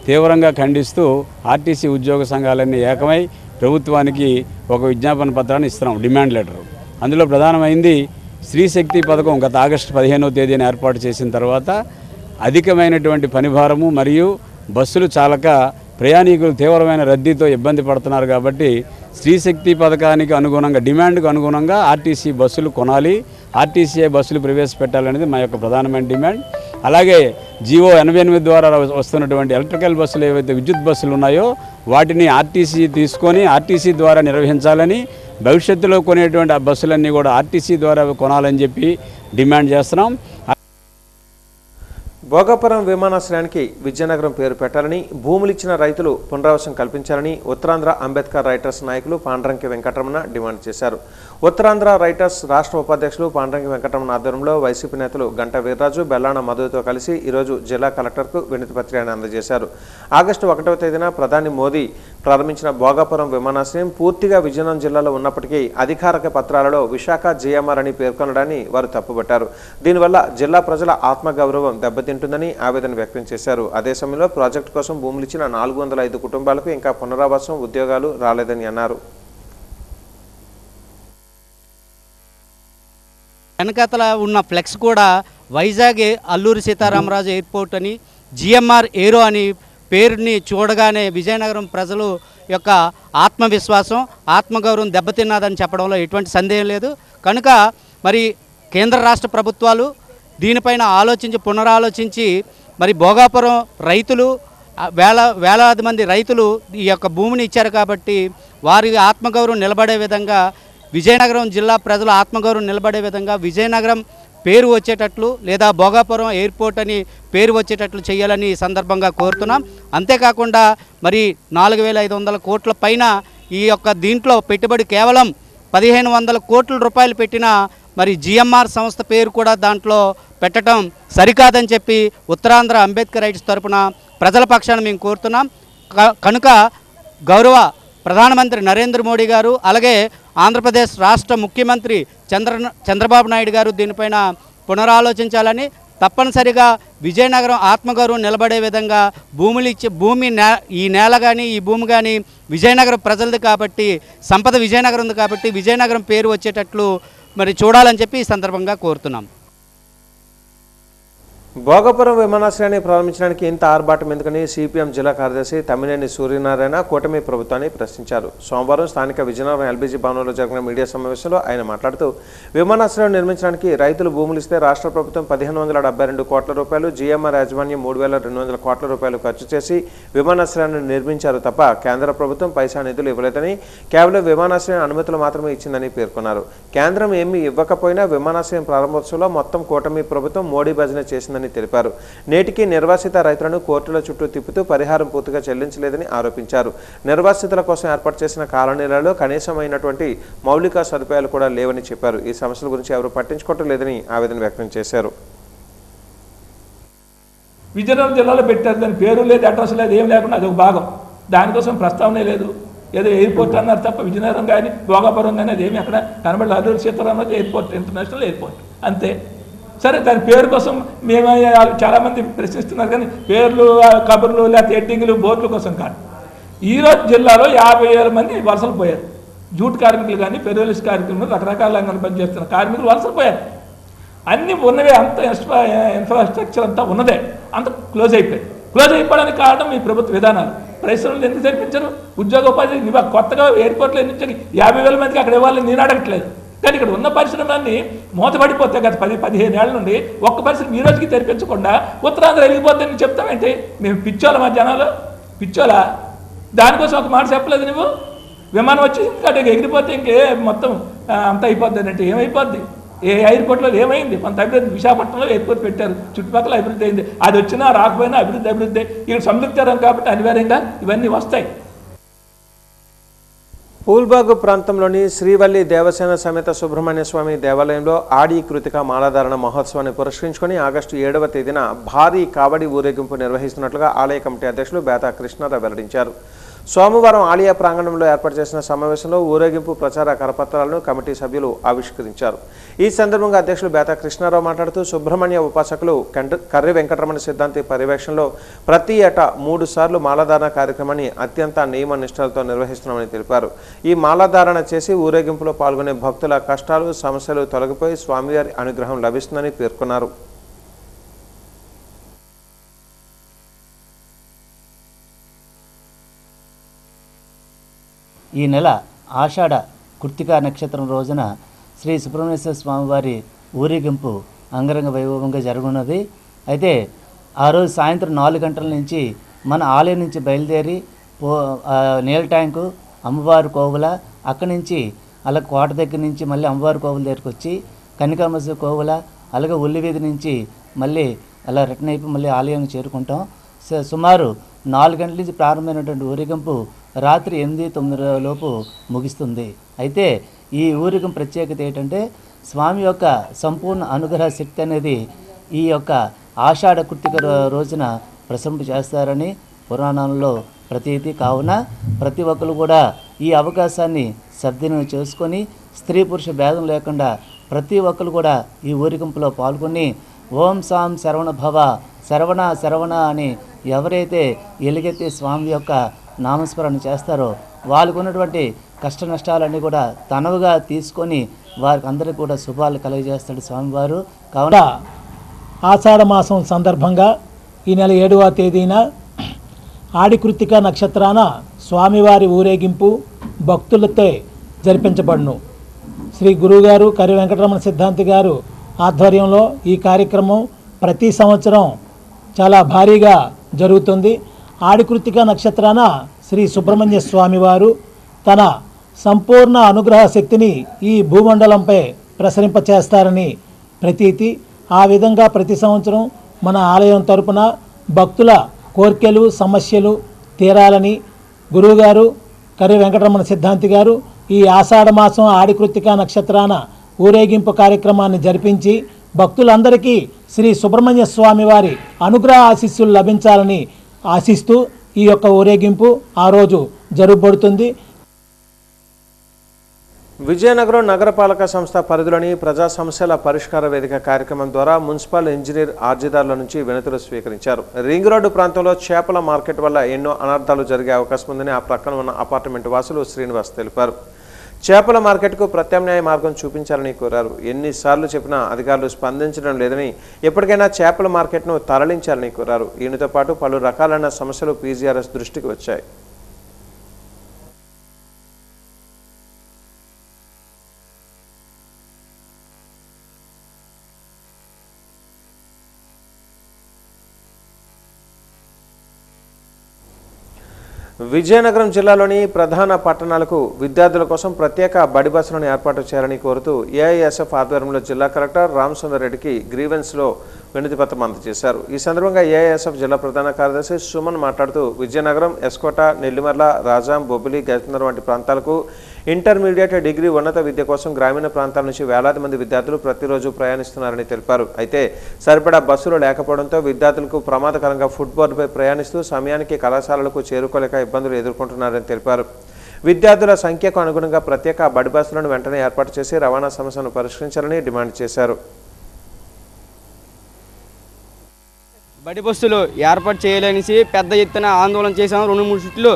[SPEAKER 7] తీవ్రంగా ఖండిస్తూ ఆర్టీసీ ఉద్యోగ సంఘాలన్నీ ఏకమై ప్రభుత్వానికి ఒక విజ్ఞాపన పత్రాన్ని ఇస్తున్నాం, డిమాండ్ లెటర్. అందులో ప్రధానమైంది స్త్రీశక్తి పథకం గత ఆగస్టు 15వ తేదీన ఏర్పాటు చేసిన తర్వాత అధికమైనటువంటి పనిభారము మరియు బస్సులు చాలక ప్రయాణికులు తీవ్రమైన రద్దీతో ఇబ్బంది పడుతున్నారు. కాబట్టి స్త్రీశక్తి పథకానికి అనుగుణంగా డిమాండ్కు అనుగుణంగా ఆర్టీసీ బస్సులు కొనాలి, ఆర్టీసీ బస్సులు ప్రవేశపెట్టాలనేది మా యొక్క ప్రధానమైన డిమాండ్. అలాగే జీవో 88 ద్వారా వస్తున్నటువంటి ఎలక్ట్రికల్ బస్సులు ఏవైతే విద్యుత్ బస్సులు ఉన్నాయో వాటిని ఆర్టీసీ తీసుకొని ఆర్టీసీ ద్వారా నిర్వహించాలని, భవిష్యత్తులో కొనేటువంటి ఆ బస్సులన్నీ కూడా ఆర్టీసీ ద్వారా కొనాలని చెప్పి డిమాండ్ చేస్తున్నాం.
[SPEAKER 1] భోగాపురం విమానాశ్రయానికి విజయనగరం పేరు పెట్టాలని, భూములిచ్చిన రైతులు పునరావాసం కల్పించాలని ఉత్తరాంధ్ర అంబేద్కర్ రైటర్స్ నాయకులు పాండ్రంకి వెంకటరమణ డిమాండ్ చేశారు. ఉత్తరాంధ్ర రైటర్స్ రాష్ట్ర ఉపాధ్యక్షులు పాండ్రంకి వెంకటరమణ ఆధ్వర్యంలో వైసీపీ నేతలు గంట వీర్రాజు, బెల్లాన మధుతో కలిసి ఈరోజు జిల్లా కలెక్టర్కు వినతి పత్రాన్ని అందజేశారు. ఆగస్టు 1వ తేదీన ప్రధాని మోదీ ప్రారంభించిన భోగాపురం విమానాశ్రయం పూర్తిగా విజయనగరం జిల్లాలో ఉన్నప్పటికీ అధికారిక పత్రాలలో విశాఖ జీఎంఆర్ అని పేర్కొనడాన్ని వారు తప్పుపట్టారు. దీనివల్ల జిల్లా ప్రజల ఆత్మగౌరవం దెబ్బతింటుందని ఆవేదన వ్యక్తం చేశారు. అదే సమయంలో ప్రాజెక్టు కోసం భూములిచ్చిన 405 కుటుంబాలకు ఇంకా పునరావాసం, ఉద్యోగాలు రాలేదని అన్నారు.
[SPEAKER 8] వెనకతల ఉన్న ఫ్లెక్స్ కూడా వైజాగ్ అల్లూరి సీతారామరాజు ఎయిర్పోర్ట్ అని, జిఎంఆర్ ఏరో అని పేరుని చూడగానే విజయనగరం ప్రజలు యొక్క ఆత్మవిశ్వాసం, ఆత్మగౌరవం దెబ్బతిన్నదని చెప్పడంలో ఎటువంటి సందేహం లేదు. కనుక మరి కేంద్ర రాష్ట్ర ప్రభుత్వాలు దీనిపైన పునరాలోచించి మరి భోగాపురం రైతులు వేలాది మంది రైతులు ఈ యొక్క భూమిని ఇచ్చారు కాబట్టి వారి ఆత్మగౌరవం నిలబడే విధంగా, విజయనగరం జిల్లా ప్రజల ఆత్మగౌరవం నిలబడే విధంగా విజయనగరం పేరు వచ్చేటట్లు లేదా భోగాపురం ఎయిర్పోర్ట్ అని పేరు వచ్చేటట్లు చేయాలని ఈ సందర్భంగా కోరుతున్నాం. అంతేకాకుండా మరి 4,500 కోట్ల పైన ఈ యొక్క దీంట్లో పెట్టుబడి కేవలం 1,500 కోట్ల రూపాయలు పెట్టిన మరి జిఎంఆర్ సంస్థ పేరు కూడా దాంట్లో పెట్టడం సరికాదని చెప్పి ఉత్తరాంధ్ర అంబేద్కర్ రైట్స్ తరపున ప్రజల పక్షాన మేము కోరుతున్నాం. కనుక గౌరవ ప్రధానమంత్రి నరేంద్ర మోడీ గారు అలాగే ఆంధ్రప్రదేశ్ రాష్ట్ర ముఖ్యమంత్రి చంద్రబాబు నాయుడు గారు దీనిపైన పునరాలోచించాలని, తప్పనిసరిగా విజయనగరం ఆత్మగౌరవం నిలబడే విధంగా ఈ నేల కానీ ఈ భూమి కానీ విజయనగరం ప్రజలది కాబట్టి, సంపద విజయనగరంది కాబట్టి విజయనగరం పేరు వచ్చేటట్లు మరి చూడాలని చెప్పి ఈ సందర్భంగా కోరుతున్నాం.
[SPEAKER 1] భోగాపురం విమానాశ్రయాన్ని ప్రారంభించడానికి ఇంత ఆర్భాటం ఎందుకని సిపిఎం జిల్లా కార్యదర్శి తమ్మినేని సూర్యనారాయణ కూటమి ప్రభుత్వాన్ని ప్రశ్నించారు. సోమవారం స్థానిక విజయనగరం ఎల్బీజీ భవనంలో జరిగిన మీడియా సమావేశంలో ఆయన మాట్లాడుతూ విమానాశ్రయం నిర్మించడానికి రైతులు భూములు ఇస్తే రాష్ట్ర ప్రభుత్వం 1,572 కోట్ల రూపాయలు, జీఎంఆర్ యాజమాన్యం 3,200 కోట్ల రూపాయలు ఖర్చు చేసి విమానాశ్రయాన్ని నిర్మించారు తప్ప కేంద్ర ప్రభుత్వం పైసా నిధులు ఇవ్వలేదని, కేవలం విమానాశ్రయం అనుమతులు మాత్రమే ఇచ్చిందని పేర్కొన్నారు. కేంద్రం ఏమీ ఇవ్వకపోయినా విమానాశ్రయం ప్రారంభోత్సవంలో మొత్తం కూటమి ప్రభుత్వం మోడీ భజన చేసిందని తెలిపారు. నేటికి నిర్వాసిత రైతులను కోర్టుల చుట్టూ తిప్పుతూ పరిహారం పూర్తిగా చెల్లించలేదని ఆరోపించారు. నిర్వాసితుల కోసం ఏర్పాటు చేసిన కాలనీలలో కనీసమైనటువంటి మౌలిక సదుపాయాలు కూడా లేవని చెప్పారు. ఈ సమస్యల గురించి ఎవరు పట్టించుకోవటం లేదని ఆవేదన వ్యక్తం చేశారు.
[SPEAKER 9] విజయనగరం జిల్లాలో పెట్టారు, దాని పేరు లేదు, అడ్రస్ లేదు, ఏం లేకుండా అది ఒక భాగం. దానికోసం ప్రస్తావనే లేదు. ఏదో ఎయిర్పోర్ట్ అన్నారు తప్ప విజయనగరం కానీ భోగాపురం కానీ అది ఏమి అక్కడ కనబడలేదు. Alluri Sitaramaraju airport, international airport అంతే. సరే, దాని పేరు కోసం మేము చాలామంది ప్రశ్నిస్తున్నారు కానీ పేర్లు, కబుర్లు లేకపోతే ఎడ్డింగ్లు, బోర్డుల కోసం కాదు. ఈరోజు జిల్లాలో 50,000 మంది వలసలు పోయారు. జూట్ కార్మికులు కానీ పెరోలిస్ట్ కార్మికులు రకరకాల రంగాలు పనిచేస్తున్న కార్మికులు వలసపోయారు. అన్నీ ఉన్నవే, అంత ఇన్ఫ్రాస్ట్రక్చర్ అంతా ఉన్నదే, అంత క్లోజ్ అయిపోయింది. క్లోజ్ అయిపోవడానికి కారణం మీ ప్రభుత్వ విధానాలు. పరిశ్రమలు ఎందుకు జరిపించరు? ఉద్యోగోపాధి కొత్తగా ఎయిర్పోర్ట్లో నుంచి 50,000 మందికి అక్కడ ఇవ్వాలని నేను అడగట్లేదు. కానీ ఇక్కడ ఉన్న పరిశ్రమలన్నీ మూతపడిపోతే గత 10-15 ఏళ్ళ నుండి ఒక్క పరిశ్రమ ఈ రోజుకి తెరిపించకుండా ఉత్తరాంధ్ర వెళ్ళిపోతుందని చెప్తామేంటి? మేము పిచ్చోళ్ళ మా జనాలు పిచ్చోలా? దానికోసం ఒక మాట చెప్పలేదు నువ్వు. విమానం వచ్చి ఇంకా ఎగిరిపోతే ఇంకే మొత్తం అంతా అయిపోద్ది అంటే ఏమైపోద్ది? ఏ ఎయిర్పోర్ట్లో ఏమైంది? కొంత అభివృద్ధి విశాఖపట్నంలో ఎయిర్పోర్ట్ పెట్టారు, చుట్టుపక్కల అభివృద్ధి అయింది. అది వచ్చినా రాకపోయినా అభివృద్ధి ఇక్కడ సముద్రం కాబట్టి అనివార్యంగా ఇవన్నీ వస్తాయి.
[SPEAKER 1] పూల్బాగ్ ప్రాంతంలోని శ్రీవల్లి దేవసేన సమేత సుబ్రహ్మణ్య స్వామి దేవాలయంలో ఆడి కృతిక మాలాధారణ మహోత్సవాన్ని పురస్కరించుకొని ఆగస్టు 7వ తేదీన భారీ కావడి ఊరేగింపు నిర్వహిస్తున్నట్లుగా ఆలయ కమిటీ అధ్యక్షులు బేతా కృష్ణారావు వెల్లడించారు. సోమవారం ఆలయ ప్రాంగణంలో ఏర్పాటు చేసిన సమావేశంలో ఊరేగింపు ప్రచార కరపత్రాలను కమిటీ సభ్యులు ఆవిష్కరించారు. ఈ సందర్భంగా అధ్యక్షులు బేతా కృష్ణారావు మాట్లాడుతూ సుబ్రహ్మణ్య ఉపాసకులు కర్రి వెంకటరమణ సిద్ధాంతి పర్యవేక్షణలో ప్రతి ఏటా 3 సార్లు మాలాధారణ కార్యక్రమాన్ని అత్యంత నియమ నిష్ఠలతో నిర్వహిస్తున్నామని తెలిపారు. ఈ మాలాధారణ చేసి ఊరేగింపులో పాల్గొనే భక్తుల కష్టాలు సమస్యలు తొలగిపోయి స్వామివారి అనుగ్రహం లభిస్తుందని పేర్కొన్నారు.
[SPEAKER 10] ఈ నెల ఆషాఢ కృత్తికా నక్షత్రం రోజున శ్రీ సుబ్రహ్మణ్యేశ్వర స్వామివారి ఊరేగింపు అంగరంగ వైభవంగా జరుగుతున్నది. అయితే ఆ రోజు సాయంత్రం 4 గంటల నుంచి మన ఆలయం నుంచి బయలుదేరి నీళ్ళ ట్యాంకు, అమ్మవారి కోవుల, అక్కడి నుంచి అలా కోట దగ్గర నుంచి మళ్ళీ అమ్మవారి కోవుల దగ్గరికి వచ్చి కనికామసి కోవుల, అలాగే ఉల్లివీధి నుంచి మళ్ళీ అలా రిటర్న్ అయిపోయి మళ్ళీ ఆలయం చేరుకుంటాం. సుమారు 4 గంటల నుంచి ప్రారంభమైనటువంటి ఊరేగింపు రాత్రి 8-9 లోపు ముగిస్తుంది. అయితే ఈ ఊరేగింపు ప్రత్యేకత ఏంటంటే స్వామి యొక్క సంపూర్ణ అనుగ్రహ శక్తి అనేది ఈ యొక్క ఆషాఢ కృత్తిక రోజున ప్రసంప చేస్తారని పురాణాలలో ప్రతీతి. కావున ప్రతి ఒక్కరు కూడా ఈ అవకాశాన్ని సద్వినియోగం చేసుకొని స్త్రీ పురుష భేదం లేకుండా ప్రతి ఒక్కరు కూడా ఈ ఊరేగింపులో పాల్గొని ఓం సాం శరవణ భవ శరవణ శరవణ అని ఎవరైతే ఎలుగెత్తి స్వామి యొక్క నామస్మరణ చేస్తారో వాళ్ళకు ఉన్నటువంటి కష్ట నష్టాలన్నీ కూడా తనవుగా తీసుకొని వారికి అందరికీ కూడా శుభాలు కలుగజేస్తాడు స్వామివారు. కావున
[SPEAKER 11] ఆషాఢ మాసం సందర్భంగా ఈ నెల 7వ తేదీన ఆడి కృత్తిక నక్షత్రాన స్వామివారి ఊరేగింపు భక్తులతో జరిపించబడును. శ్రీ గురువుగారు కర్రి వెంకటరమణ సిద్ధాంతి గారు ఆధ్వర్యంలో ఈ కార్యక్రమం ప్రతి సంవత్సరం చాలా భారీగా జరుగుతుంది. ఆడి కృత్తిక నక్షత్రాన శ్రీ సుబ్రహ్మణ్య స్వామివారు తన సంపూర్ణ అనుగ్రహ శక్తిని ఈ భూమండలంపై ప్రసరింపచేస్తారని ప్రతీతి. ఆ విధంగా ప్రతి సంవత్సరం మన ఆలయం తరపున భక్తుల కోర్కెలు సమస్యలు తీరాలని గురువుగారు కర్రి వెంకటరమణ సిద్ధాంతి గారు ఈ ఆషాఢ మాసం ఆడి కృత్తిక నక్షత్రాన ఊరేగింపు కార్యక్రమాన్ని జరిపించి భక్తులందరికీ శ్రీ సుబ్రహ్మణ్య స్వామి వారి అనుగ్రహ ఆశీస్సులు లభించాలని ఆశిస్తూ ఈ యొక్క ఊరేగింపు ఆ రోజు జరుగబడుతుంది.
[SPEAKER 1] విజయనగరం నగరపాలక సంస్థ పరిధిలోని ప్రజా సమస్యల పరిష్కార వేదిక కార్యక్రమం ద్వారా మున్సిపల్ ఇంజనీర్ అర్జీదారుల నుంచి వినతులు స్వీకరించారు. రింగ్ రోడ్డు ప్రాంతంలో చేపల మార్కెట్ వల్ల ఎన్నో అనర్థాలు జరిగే అవకాశం ఉందని ఆ ప్రక్కన ఉన్న అపార్ట్మెంట్ వాసులు శ్రీనివాస్ తెలిపారు. చేపల మార్కెట్కు ప్రత్యామ్నాయ మార్గం చూపించాలని కోరారు. ఎన్నిసార్లు చెప్పినా అధికారులు స్పందించడం లేదని, ఎప్పటికైనా చేపల మార్కెట్ను తరలించాలని కోరారు. దీనితో పాటు పలు రకాలైన సమస్యలు పీజీఆర్ఎస్ దృష్టికి వచ్చాయి. విజయనగరం జిల్లాలోని ప్రధాన పట్టణాలకు విద్యార్థుల కోసం ప్రత్యేక బడి బస్సులను ఏర్పాటు చేయాలని కోరుతూ ఏఐఎస్ఎఫ్ ఆధ్వర్యంలో జిల్లా కలెక్టర్ రామసుందర్ రెడ్డికి గ్రీవెన్స్లో వినతిపత్రం అందజేశారు. ఈ సందర్భంగా ఏఐఎస్ఎఫ్ జిల్లా ప్రధాన కార్యదర్శి సుమన్ మాట్లాడుతూ విజయనగరం, ఎస్కోట, నెల్లిమర్ల, రాజాం, బొబ్బిలి, గజేంద్ర వంటి ప్రాంతాలకు ఇంటర్మీడియట్, డిగ్రీ, ఉన్నత విద్య కోసం గ్రామీణ ప్రాంతాల నుంచి వేలాది మంది విద్యార్థులు ప్రతిరోజు ప్రయాణిస్తున్నారని తెలిపారు. అయితే సరిపడా బస్సులు లేకపోవడంతో విద్యార్థులకు ప్రమాదకరంగా ఫుట్బోర్డుపై ప్రయాణిస్తూ సమయానికి కళాశాలలకు చేరుకోలేక ఇబ్బందులు ఎదుర్కొంటున్నారని తెలిపారు. విద్యార్థుల సంఖ్యకు అనుగుణంగా ప్రత్యేక బడి బస్సులను వెంటనే ఏర్పాటు చేసి రవాణా సమస్యను పరిష్కరించాలని డిమాండ్ చేశారు.
[SPEAKER 4] బడి బస్సులు ఏర్పాటు చేయలేనిసి పెద్ద ఎత్తున ఆందోళన చేశాము. 2-3 చుట్లు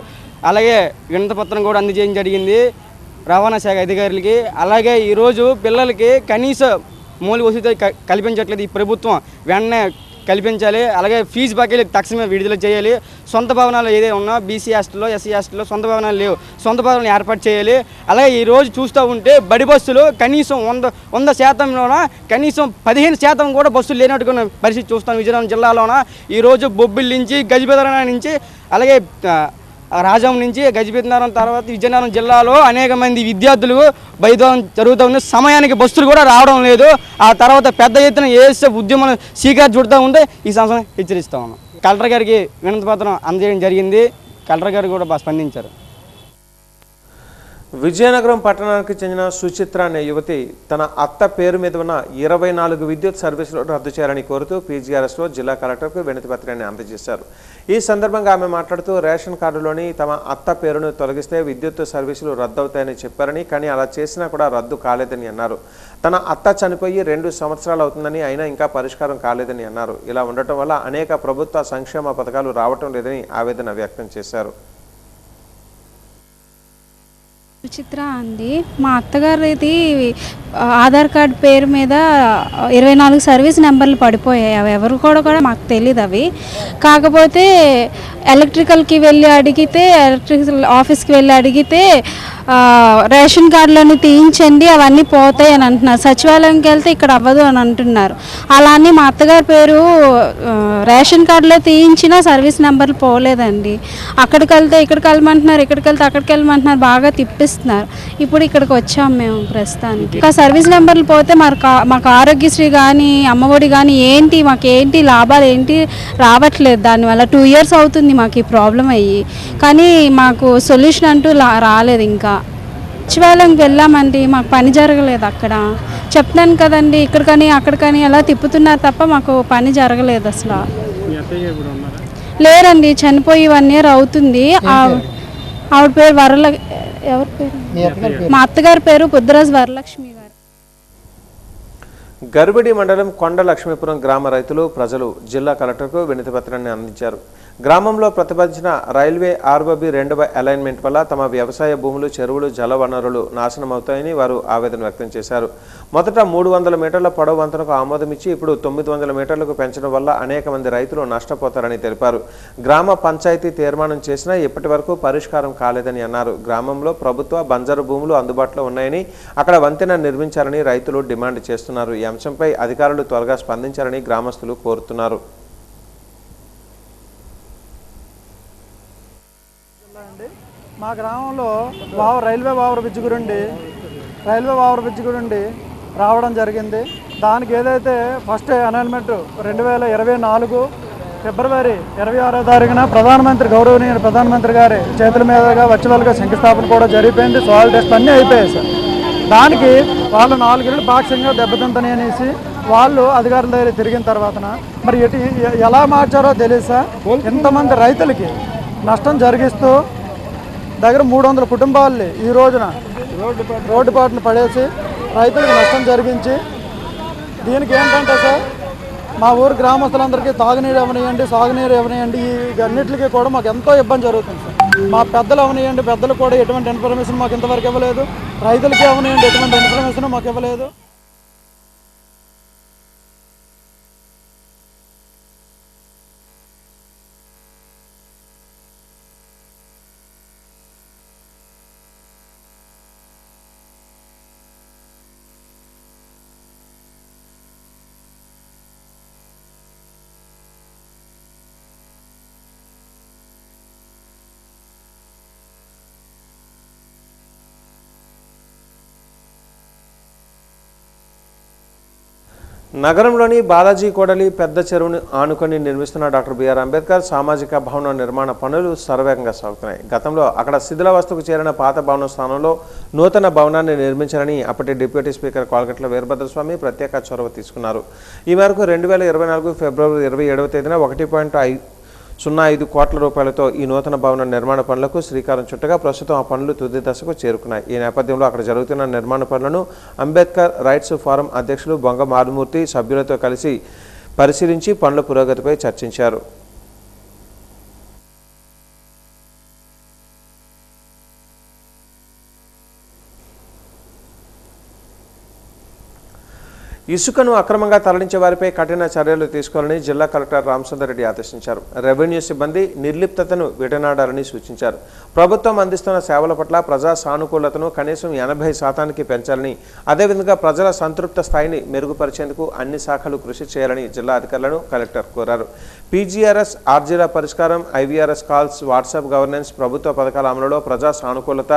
[SPEAKER 4] అలాగే వినతిపత్రం కూడా అందజేయడం జరిగింది.
[SPEAKER 12] రవాణా శాఖ అధికారులకి. అలాగే ఈరోజు పిల్లలకి కనీస మౌలిక వసతి కల్పించట్లేదు ఈ ప్రభుత్వం, వెంటనే కల్పించాలి. అలాగే ఫీజు బకాయిలు తక్షణమే విడుదల చేయాలి. సొంత భవనాలు ఏదైతే ఉన్నా బీసీ హాస్టల్లో ఎస్సీ హాస్టల్లో సొంత భవనాలు లేవు, సొంత భవనాలు ఏర్పాటు చేయాలి. అలాగే ఈరోజు చూస్తూ ఉంటే బడి బస్సులు కనీసం 100% కనీసం 15% కూడా బస్సులు లేనట్టుకున్న పరిస్థితి చూస్తాం విజయనగరం జిల్లాలోన. ఈరోజు బొబ్బిలి నుంచి గజబెదరణ నుంచి అలాగే రాజం నుంచి గజబెదనగరం తర్వాత విజయనగరం జిల్లాలో అనేక మంది విద్యార్థులు బయలుదేరడం జరుగుతూ ఉంది. సమయానికి బస్సులు కూడా రావడం లేదు. ఆ తర్వాత పెద్ద ఎత్తున ఏఎస్ఎఫ్ ఉద్యమం శ్రీకారం చుడుతూ ఉంటే ఈ సంవత్సరం హెచ్చరిస్తూ ఉన్నాం. కలెక్టర్ గారికి వినతి పత్రం అందజేయడం జరిగింది. కలెక్టర్ గారు కూడా బాగా స్పందించారు.
[SPEAKER 1] విజయనగరం పట్టణానికి చెందిన సుచిత్ర అనే యువతి తన అత్త పేరు మీద ఉన్న 24 విద్యుత్ సర్వీసులు రద్దు చేయాలని కోరుతూ పీజీఆర్ఎస్లో జిల్లా కలెక్టర్కు వినతి పత్రాన్ని అందజేశారు. ఈ సందర్భంగా ఆమె మాట్లాడుతూ రేషన్ కార్డులోని తమ అత్త పేరును తొలగిస్తే విద్యుత్ సర్వీసులు రద్దవుతాయని చెప్పారని, కానీ అలా చేసినా కూడా రద్దు కాలేదని అన్నారు. తన అత్త చనిపోయి 2 సంవత్సరాలు అవుతుందని అయినా ఇంకా పరిష్కారం కాలేదని అన్నారు. ఇలా ఉండటం వల్ల అనేక ప్రభుత్వ సంక్షేమ పథకాలు రావటం లేదని ఆవేదన వ్యక్తం చేశారు.
[SPEAKER 13] సుచిత్ర అండి, మా అత్తగారిది ఆధార్ కార్డ్ పేరు మీద 24 సర్వీస్ నెంబర్లు పడిపోయాయి. అవి ఎవరు కూడా మాకు తెలియదు. అవి కాకపోతే ఎలక్ట్రికల్కి వెళ్ళి అడిగితే, ఎలక్ట్రికల్ ఆఫీస్కి వెళ్ళి అడిగితే రేషన్ కార్డులను తీయించండి అవన్నీ పోతాయి అని అంటున్నారు. సచివాలయంకి వెళ్తే ఇక్కడ అవ్వదు అని అంటున్నారు. అలానే మా అత్తగారి పేరు రేషన్ కార్డులో తీయించినా సర్వీస్ నెంబర్లు పోలేదండి. అక్కడికి వెళ్తే ఇక్కడికి వెళ్ళమంటున్నారు, ఇక్కడికి వెళ్తే అక్కడికి వెళ్ళమంటున్నారు, బాగా తిప్పిస్తున్నారు. ఇప్పుడు ఇక్కడికి వచ్చాం మేము ప్రస్తుతానికి. ఇంకా సర్వీస్ నెంబర్లు పోతే మాకు ఆరోగ్యశ్రీ కానీ అమ్మఒడి కానీ మాకేంటి లాభాలు ఏంటి రావట్లేదు. దానివల్ల 2 years అవుతుంది మాకు ఈ ప్రాబ్లం అయ్యి, కానీ మాకు సొల్యూషన్ అంటూ రాలేదు. ఇంకా సచివాలయంకి వెళ్ళామండి, మాకు పని జరగలేదు. అక్కడ చెప్తాను కదండి, ఇక్కడికని అక్కడికని అలా తిప్పుతున్నారు తప్ప మాకు పని జరగలేదు అసలు. లేరండి, చనిపోయి 1 year అవుతుంది. ఆవిడ పేరు ఎవరి పేరు? మా అత్తగారి పేరు బుద్ధరాజు వరలక్ష్మి గారు.
[SPEAKER 1] గర్భిడి మండలం కొండ లక్ష్మీపురం గ్రామ రైతులు ప్రజలు జిల్లా కలెక్టర్కు వినతి పత్రాన్ని అందించారు. గ్రామంలో ప్రతిపాదించిన రైల్వే ఆర్ఓబి 2వ అలైన్మెంట్ వల్ల తమ వ్యవసాయ భూములు, చెరువులు, జల వనరులు నాశనమవుతాయని వారు ఆవేదన వ్యక్తం చేశారు. మొదట 300 మీటర్ల పొడవు వంతెనకు ఆమోదమిచ్చి ఇప్పుడు 900 మీటర్లకు పెంచడం వల్ల అనేక మంది రైతులు నష్టపోతారని తెలిపారు. గ్రామ పంచాయతీ తీర్మానం చేసినా ఇప్పటి వరకు పరిష్కారం కాలేదని అన్నారు. గ్రామంలో ప్రభుత్వ బంజరు భూములు అందుబాటులో ఉన్నాయని, అక్కడ వంతెన నిర్మించాలని రైతులు డిమాండ్ చేస్తున్నారు. ఈ అంశంపై అధికారులు త్వరగా స్పందించాలని గ్రామస్తులు కోరుతున్నారు.
[SPEAKER 14] మా గ్రామంలో రైల్వే ఓవర్ బ్రిడ్జ్ గురించి రావడం జరిగింది. దానికి ఏదైతే ఫస్ట్ అనౌన్స్మెంట్ 2024 ఫిబ్రవరి 26వ తారీఖున గౌరవనీయ ప్రధానమంత్రి గారి చేతుల మీదుగా వర్చువల్గా శంకుస్థాపన కూడా జరిగిపోయింది. సాయిల్ టెస్ట్ అన్నీ అయిపోయాయి సార్. దానికి వాళ్ళు 4 ఏళ్ళు పాక్షికంగా దెబ్బతింతని అనేసి వాళ్ళు అధికారుల దగ్గర తిరిగిన తర్వాత మరి ఎలా మార్చారో తెలియదు సార్. ఎంతమంది రైతులకి నష్టం జరిగిస్తూ దగ్గర 300 కుటుంబాలని ఈ రోజున రోడ్డు పాటను పడేసి రైతులకు నష్టం జరిగించి, దీనికి ఏంటంటే సార్ మా ఊరు గ్రామస్తులందరికీ తాగునీరు ఇవ్వనియండి, సాగునీరు ఇవ్వనియండి, ఈ అన్నింటికి కూడా మాకు ఎంతో ఇబ్బంది జరుగుతుంది సార్. మా పెద్దలు ఇవ్వనియండి, పెద్దలు కూడా ఎటువంటి ఇన్ఫర్మేషన్ మాకు ఇంతవరకు ఇవ్వలేదు. రైతులకి ఇవ్వనియండి, ఎటువంటి ఇన్ఫర్మేషన్ మాకు ఇవ్వలేదు.
[SPEAKER 1] నగరంలోని బాలాజీ కోడలి పెద్ద చెరువును ఆనుకొని నిర్మిస్తున్న డాక్టర్ బిఆర్ అంబేద్కర్ సామాజిక భవన నిర్మాణ పనులు శరవేగంగా సాగుతున్నాయి. గతంలో అక్కడ శిథిలావస్థకు చేరిన పాత భవనం స్థానంలో నూతన భవనాన్ని నిర్మించాలని అప్పటి డిప్యూటీ స్పీకర్ కోలగట్ల వీరభద్రస్వామి ప్రత్యేక చొరవ తీసుకున్నారు. ఈ మేరకు 2024 ఫిబ్రవరి 27వ తేదీన 1.05 కోట్ల రూపాయలతో ఈ నూతన భవన నిర్మాణ పనులకు శ్రీకారం చుట్టగా ప్రస్తుతం ఆ పనులు తుది దశకు చేరుకున్నాయి. ఈ నేపథ్యంలో అక్కడ జరుగుతున్న నిర్మాణ పనులను అంబేద్కర్ రైట్స్ ఫోరం అధ్యక్షులు బొంగ మారుమూర్తి సభ్యులతో కలిసి పరిశీలించి పనుల పురోగతిపై చర్చించారు. ఇసుకను అక్రమంగా తరలించే వారిపై కఠిన చర్యలు తీసుకోవాలని జిల్లా కలెక్టర్ రామచందర్ రెడ్డి ఆదేశించారు. రెవెన్యూ సిబ్బంది నిర్లిప్తతను విడనాడాలని సూచించారు. ప్రభుత్వం అందిస్తున్న సేవల పట్ల ప్రజా సానుకూలతను కనీసం 80% పెంచాలని, అదేవిధంగా ప్రజల సంతృప్త స్థాయిని మెరుగుపరిచేందుకు అన్ని శాఖలు కృషి చేయాలని జిల్లా అధికారులను కలెక్టర్ కోరారు. పీజీఆర్ఎస్, ఆర్జీల పరిష్కారం, ఐవీఆర్ఎస్ కాల్స్, వాట్సాప్ గవర్నెన్స్, ప్రభుత్వ పథకాల అమలులో ప్రజా సానుకూలత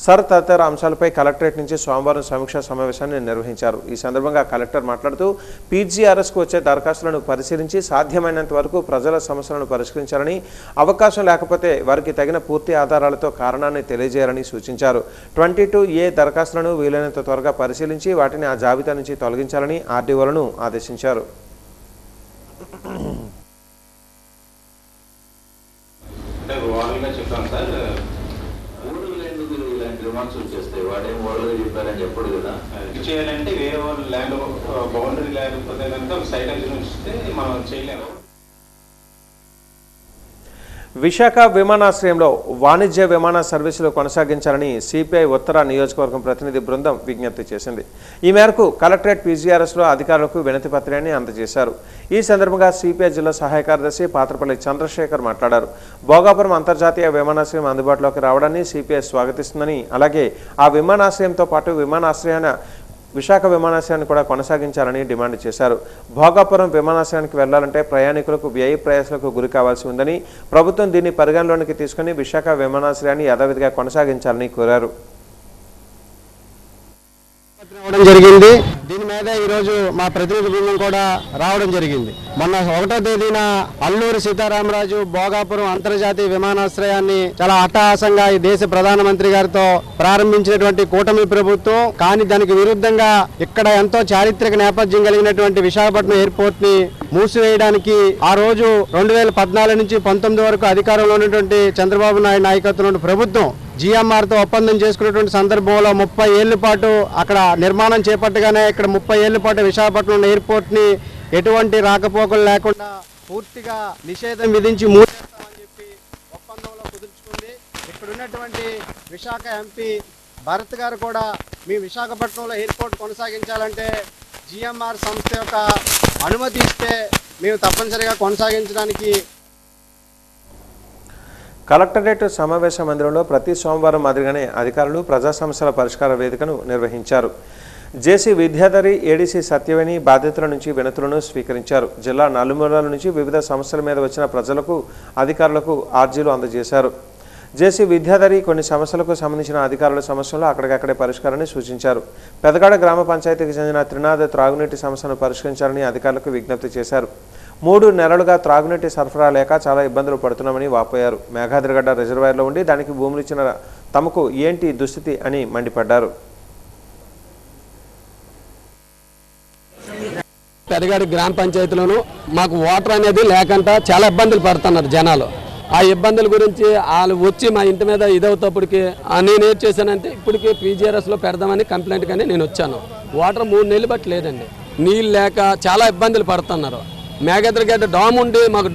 [SPEAKER 1] తదితర అంశాలపై కలెక్టరేట్ నుంచి సోమవారం సమీక్షా సమావేశాన్ని నిర్వహించారు. ఈ సందర్భంగా కలెక్టర్ మాట్లాడుతూ పీజీఆర్ఎస్కు వచ్చే దరఖాస్తులను పరిశీలించి సాధ్యమైనంత వరకు ప్రజల సమస్యలను పరిష్కరించాలని, అవకాశం లేకపోతే వారికి తగిన పూర్తి ఆధారాలతో కారణాన్ని తెలియజేయాలని సూచించారు. 22A దరఖాస్తులను వీలైనంత త్వరగా పరిశీలించి వాటిని ఆ జాబితా నుంచి తొలగించాలని ఆర్డీఓలను ఆదేశించారు.
[SPEAKER 15] చేయాలంటే వేరే వాళ్ళ ల్యాండ్ బౌండరీ లేకపోతే కనుక సైట్ ఇస్తే మనం చేయలేము.
[SPEAKER 1] విశాఖ విమానాశ్రయంలో వాణిజ్య విమాన సర్వీసులు కొనసాగించాలని సిపిఐ ఉత్తర నియోజకవర్గం ప్రతినిధి బృందం విజ్ఞప్తి చేసింది. ఈ మేరకు కలెక్టరేట్ పీజీఆర్ఎస్లో అధికారులకు వినతి పత్రాన్ని అందజేశారు. ఈ సందర్భంగా సిపిఐ జిల్లా సహాయ కార్యదర్శి పాత్రపల్లి చంద్రశేఖర్ మాట్లాడారు. భోగాపురం అంతర్జాతీయ విమానాశ్రయం అందుబాటులోకి రావడాన్ని సిపిఐ స్వాగతిస్తుందని, అలాగే ఆ విమానాశ్రయంతో పాటు విమానాశ్రయాన్ని విశాఖ విమానాశ్రయాన్ని కూడా కొనసాగించాలని డిమాండ్ చేశారు. భోగాపురం విమానాశ్రయానికి వెళ్లాలంటే ప్రయాణికులకు వ్యయ ప్రయాసాలకు గురి కావాల్సి ఉందని, ప్రభుత్వం దీన్ని పరిగణలోనికి తీసుకుని విశాఖ విమానాశ్రయాన్ని యథావిధిగా కొనసాగించాలని కోరారు.
[SPEAKER 16] జరిగింది. దీని మీద ఈరోజు మా ప్రతినిధి బృందం కూడా రావడం జరిగింది. మొన్న 1వ తేదీన అల్లూరి సీతారామరాజు భోగాపురం అంతర్జాతీయ విమానాశ్రయాన్ని చాలా అట్టహాసంగా ఈ దేశ ప్రధానమంత్రి గారితో ప్రారంభించినటువంటి కూటమి ప్రభుత్వం, కానీ దానికి విరుద్ధంగా ఇక్కడ ఎంతో చారిత్రక నేపథ్యం కలిగినటువంటి విశాఖపట్నం ఎయిర్పోర్ట్ ని మూసివేయడానికి ఆ రోజు 2014 నుంచి 19 వరకు అధికారంలో ఉన్నటువంటి చంద్రబాబు నాయుడు నాయకత్వంలో ప్రభుత్వం GMR తో ఒప్పందం చేసుకున్నటువంటి సందర్భంలో 30 ఏళ్ల పాటు అక్కడ నిర్మాణం చేపట్టగానే ఇక్కడ 30 ఏళ్ల పాటు విశాఖపట్నం ఎయిర్పోర్ట్ ని ఎటువంటి రాకపోకలు లేకుండా పూర్తిగా నిషేధం విధించి మూసేస్తామని చెప్పి ఒప్పందంలో కుదుర్చుకుంది. ఇక్కడ ఉన్నటువంటి విశాఖ ఎంపీ భరత్ గారు కూడా మీ విశాఖపట్నంలో ఎయిర్పోర్ట్ కొనసాగించాలంటే GMR సంస్థ యొక్క అనుమతి ఇస్తే మేము తప్పనిసరిగా కొనసాగించడానికి.
[SPEAKER 1] కలెక్టరేట్ సమావేశ మందిరంలో ప్రతి సోమవారం మాదిరిగానే అధికారులు ప్రజా సమస్యల పరిష్కార వేదికను నిర్వహించారు. జేసీ విద్యాధరి, ఏడీసీ సత్యవేణి బాధితుల నుంచి వినతులను స్వీకరించారు. జిల్లా నలుమూలల నుంచి వివిధ సమస్యల మీద వచ్చిన ప్రజలకు, అధికారులకు ఆర్జీలు అందజేశారు. జేసీ విద్యాధరి కొన్ని సమస్యలకు సంబంధించిన అధికారుల సమస్యలు అక్కడికక్కడే పరిష్కారాన్ని సూచించారు. పెదగాడ గ్రామ పంచాయతీకి చెందిన త్రినాథ త్రాగునీటి సమస్యను పరిష్కరించాలని అధికారులకు విజ్ఞప్తి చేశారు. 3 నెలలుగా త్రాగునీటి సరఫరా లేక చాలా ఇబ్బందులు పడుతున్నామని వాపోయారు. మేఘాద్రిగడ్డ రిజర్వాయర్లో ఉండి దానికి భూములు ఇచ్చిన తమకు ఏంటి దుస్థితి అని మండిపడ్డారు.
[SPEAKER 16] పెదగాడి గ్రామ పంచాయతీలోనూ మాకు వాటర్ అనేది లేకుండా చాలా ఇబ్బందులు పడుతున్నారు జనాలు. ఆ ఇబ్బందుల గురించి వాళ్ళు వచ్చి మా ఇంటి మీద ఇదవుతప్పటికి నేను ఏం చేశానంటే ఇప్పటికీ పీజీఆర్ఎస్లో పెడదామని కంప్లైంట్ కానీ నేను వచ్చాను. వాటర్ 3 నెలలు బట్టి లేదండి, నీళ్ళు లేక చాలా ఇబ్బందులు పడుతున్నారు. మేఘాద్రిగడ్డ డామ్ ఉండి మాకు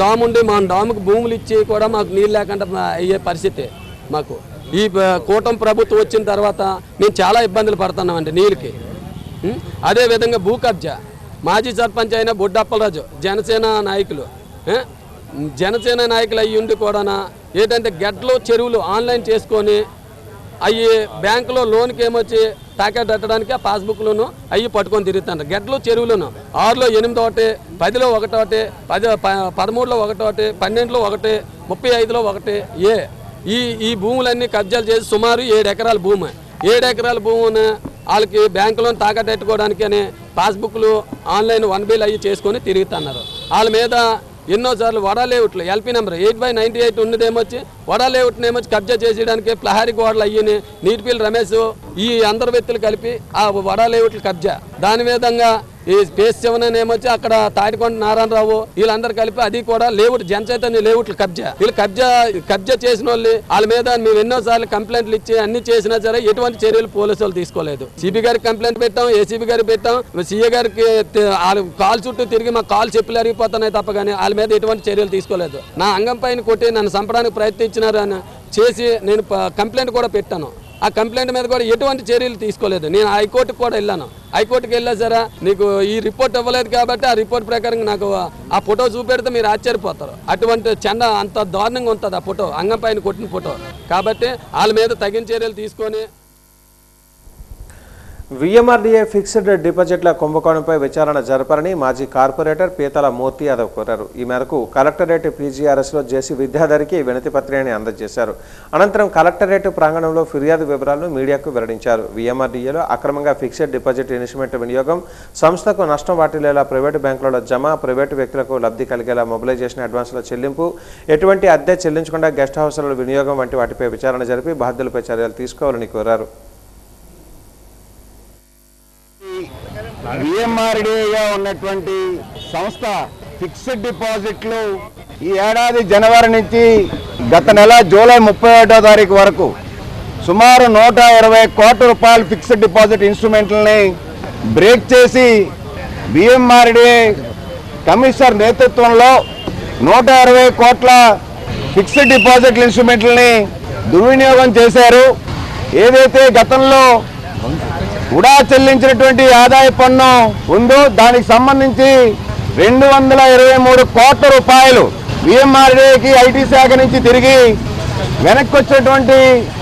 [SPEAKER 16] మా డాముకు భూములు ఇచ్చి కూడా మాకు నీళ్ళు లేకుండా అయ్యే పరిస్థితి. మాకు ఈ కూటమి ప్రభుత్వం వచ్చిన తర్వాత మేము చాలా ఇబ్బందులు పడుతున్నామండి నీళ్ళకి. అదేవిధంగా భూ కబ్జా, మాజీ సర్పంచ్ అయిన బొడ్డప్పలరాజు జనసేన నాయకులు అయ్యి ఉండి కూడా ఏంటంటే గడ్డలు చెరువులు ఆన్లైన్ చేసుకొని అవి బ్యాంకులో లోన్కి ఏమొచ్చి తాకట్టు పెట్టడానికి ఆ పాస్బుక్లను అవి పట్టుకొని తిరుగుతున్నారు. గడ్డలు చెరువులను 6లో 8 ఒకటి, 10లో 1 ఒకటి, 13లో 1 ఒకటి, 12లో 1, 35లో 1 ఈ భూములన్నీ కబ్జాలు చేసి సుమారు 7 ఎకరాల భూమి. 7 ఎకరాల భూమిని వాళ్ళకి బ్యాంకులో తాకట్టు పెట్టుకోవడానికి అని పాస్బుక్లు ఆన్లైన్ 1 అవి చేసుకొని తిరుగుతున్నారు. వాళ్ళ మీద ఎన్నోసార్లు వడా లేఅవుట్లు ఎల్పీ నెంబర్ 8/98 ఉన్నదేమొచ్చి వడా లేఅవుట్ని ఏమొచ్చి కబ్జా చేసేయడానికి ప్లహారీ గోడలు అయ్యి నీటిపల్లి రమేష్ ఈ అందరు వ్యక్తులు కలిపి ఆ వడా లేఅవుట్లు కబ్జా, దాని విధంగా ఈ స్పేస్ 7 ఏమొచ్చి అక్కడ తాటికొండ నారాయణరావు వీళ్ళందరూ కలిపి అది కూడా లేఅవుట్ జనచైతన్య లేఅవుట్లు కబ్జా. వీళ్ళు కబ్జా చేసిన వాళ్ళ మీద మేము ఎన్నోసార్లు కంప్లైంట్లు ఇచ్చి అన్ని చేసినా సరే ఎటువంటి చర్యలు పోలీసు వాళ్ళు తీసుకోలేదు. సిపి గారికి కంప్లైంట్ పెట్టాం, ఏసీబీ గారికి పెట్టాం, సీఏ గారికి కాల్ చుట్టూ తిరిగి మా కాల్ చెప్పులు అరిగిపోతున్నాయి తప్ప కానీ వాళ్ళ మీద ఎటువంటి చర్యలు తీసుకోలేదు. నా అంగం పైన కొట్టి నన్ను చంపడానికి ప్రయత్నించినారు అని చేసి నేను కంప్లైంట్ కూడా పెట్టాను. ఆ కంప్లైంట్ మీద కూడా ఎటువంటి చర్యలు తీసుకోలేదు. నేను హైకోర్టుకు కూడా వెళ్ళాను. హైకోర్టుకి వెళ్ళా సరే నీకు ఈ రిపోర్ట్ ఇవ్వలేదు కాబట్టి ఆ రిపోర్ట్ ప్రకారం నాకు ఆ ఫోటో చూపెడితే మీరు ఆశ్చర్యపోతారు. అటువంటి అంత దారుణంగా ఉంటుంది ఆ ఫోటో, అంగం పైన కొట్టిన ఫోటో. కాబట్టి వాళ్ళ మీద తగిన చర్యలు తీసుకొని
[SPEAKER 1] విఎంఆర్డీఏ ఫిక్స్డ్ డిపాజిట్ల కుంభకోణంపై విచారణ జరపాలని మాజీ కార్పొరేటర్ పీతల మూర్తి యాదవ్ కోరారు. ఈ మేరకు కలెక్టరేట్ పీజీఆర్ఎస్లో జేసీ విద్యాధరికి వినతి పత్రాన్ని అందజేశారు. అనంతరం కలెక్టరేట్ ప్రాంగణంలో ఫిర్యాదు వివరాలను మీడియాకు వెల్లడించారు. విఎంఆర్డీఏలో అక్రమంగా ఫిక్స్డ్ డిపాజిట్ ఇన్స్ట్రుమెంట్ వినియోగం, సంస్థకు నష్టం వాటిల్లేలా ప్రైవేటు బ్యాంకులలో జమ, ప్రైవేటు వ్యక్తులకు లబ్ధి కలిగేలా మొబిలైజేషన్ అడ్వాన్సుల చెల్లింపు, ఎటువంటి అద్దె చెల్లించకుండా గెస్ట్ హౌస్ల వినియోగం వంటి వాటిపై విచారణ జరిపి బాధ్యులపై చర్యలు తీసుకోవాలని కోరారు.
[SPEAKER 17] విఎంఆర్డీఏగా ఉన్నటువంటి సంస్థ ఫిక్స్డ్ డిపాజిట్లు ఈ ఏడాది జనవరి నుంచి గత నెల జూలై 31వ తారీఖు వరకు సుమారు 120 కోట్ల రూపాయల ఫిక్స్డ్ డిపాజిట్ ఇన్స్ట్రుమెంట్లని బ్రేక్ చేసి విఎంఆర్డీఏ కమిషనర్ నేతృత్వంలో 120 కోట్ల ఫిక్స్డ్ డిపాజిట్ ఇన్స్ట్రుమెంట్లని దుర్వినియోగం చేశారు. ఏదైతే గతంలో కూడా చెల్లించినటువంటి ఆదాయ పన్ను ఉందో దానికి సంబంధించి 223 కోట్ల రూపాయలు విఎంఆర్డీఏకి ఐటీ శాఖ నుంచి తిరిగి వెనక్కి వచ్చినటువంటి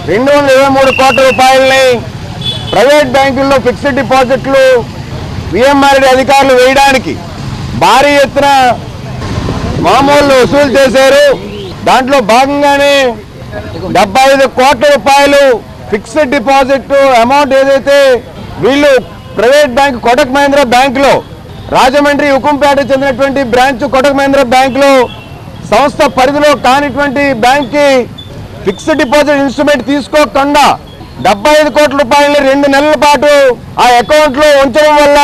[SPEAKER 17] 223 కోట్ల రూపాయలని ప్రైవేట్ బ్యాంకుల్లో ఫిక్స్డ్ డిపాజిట్లు విఎంఆర్డీ అధికారులు వేయడానికి భారీ ఎత్తున మామూలు వసూలు చేశారు. దాంట్లో భాగంగానే 75 కోట్ల రూపాయలు ఫిక్స్డ్ డిపాజిట్ అమౌంట్ ఏదైతే వీళ్ళు ప్రైవేట్ బ్యాంక్ కోటక్ మహీంద్రా బ్యాంకులో రాజమండ్రి హుకుంపేట చెందినటువంటి బ్రాంచ్ కోటక్ మహీంద్రా బ్యాంకులో సంస్థ పరిధిలో కానిటువంటి బ్యాంక్కి ఫిక్స్డ్ డిపాజిట్ ఇన్స్ట్రుమెంట్ తీసుకోకుండా 75 కోట్ల రూపాయలు 2 నెలల పాటు ఆ అకౌంట్లో ఉంచడం వల్ల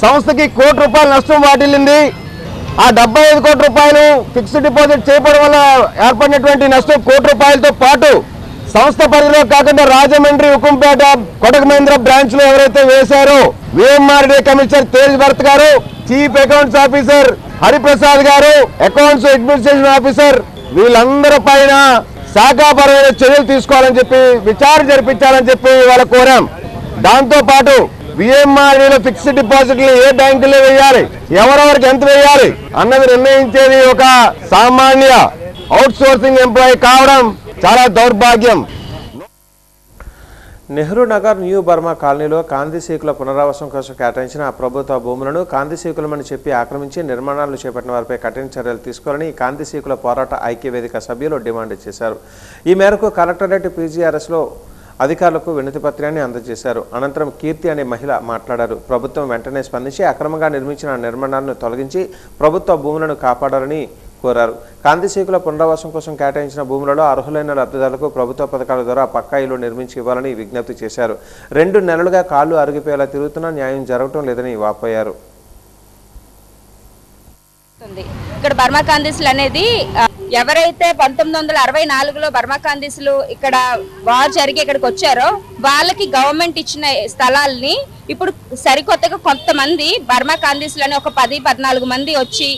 [SPEAKER 17] సంస్థకి ₹1 కోటి నష్టం వాటిల్లింది. ఆ 75 కోట్ల రూపాయలు ఫిక్స్డ్ డిపాజిట్ చేయడం వల్ల ఏర్పడినటువంటి నష్టం ₹1 కోటితో పాటు సంస్థ పరిధిలో కాకుండా రాజమండ్రి హుకుంపేట కోటక్ మహీంద్రా బ్రాంచ్ లో ఎవరైతే వేశారో విఎంఆర్డీఏ కమిషనర్ తేజ్ భరత్ గారు, చీఫ్ అకౌంట్స్ ఆఫీసర్ హరిప్రసాద్ గారు, అకౌంట్స్ అడ్మినిస్ట్రేషన్ ఆఫీసర్ వీళ్ళందరి పైన శాఖాపరమైన చర్యలు తీసుకోవాలని చెప్పి విచారణ జరిపించాలని చెప్పి వాళ్ళ కోరాం. దాంతో పాటు విఎంఆర్డీలో ఫిక్స్డ్ డిపాజిట్లు ఏ బ్యాంకులో వేయాలి, ఎవరెవరికి ఎంత వేయాలి అన్నది నిర్ణయించేది ఒక సామాన్య అవుట్ సోర్సింగ్ ఎంప్లాయీ కావడం చాలా దౌర్భాగ్యం.
[SPEAKER 1] నెహ్రూ నగర్ న్యూ బర్మా కాలనీలో కాందిశీకుల పునరావాసం కోసం కేటాయించిన ప్రభుత్వ భూములను కాందిశీకులమని చెప్పి ఆక్రమించి నిర్మాణాలు చేపట్టిన వారిపై కఠిన చర్యలు తీసుకోవాలని కాందిశీకుల పోరాట ఐక్యవేదిక సభ్యులు డిమాండ్ చేశారు. ఈ మేరకు కలెక్టరేట్ పీజీఆర్ఎస్లో అధికారులకు వినతి పత్రాన్ని అందజేశారు. అనంతరం కీర్తి అనే మహిళ మాట్లాడారు. ప్రభుత్వం వెంటనే స్పందించి అక్రమంగా నిర్మించిన నిర్మాణాలను తొలగించి ప్రభుత్వ భూములను కాపాడాలని కోరారు. కాందిశీకుల పునరావాసం కోసం కేటాయించిన భూములలో అర్హులైన లబ్ధిదారులకు ప్రభుత్వ పథకాల ద్వారా పక్కా ఇల్లు నిర్మించి ఇవ్వాలని విజ్ఞప్తి చేశారు. 2 నెలలుగా కాళ్లు అరిగిపోయేలా తిరుగుతున్నా న్యాయం జరగటం లేదని వాపోయారు.
[SPEAKER 18] ఇక్కడ బర్మా కాందిసులు అనేది ఎవరైతే 1964లో బర్మా కాందిసులు ఇక్కడ వార్ జరిగి ఇక్కడికి వచ్చారో వాళ్ళకి గవర్నమెంట్ ఇచ్చిన స్థలాల్ని ఇప్పుడు సరికొత్తగా కొంతమంది బర్మా కాందిసులు అని ఒక 10-14 మంది వచ్చి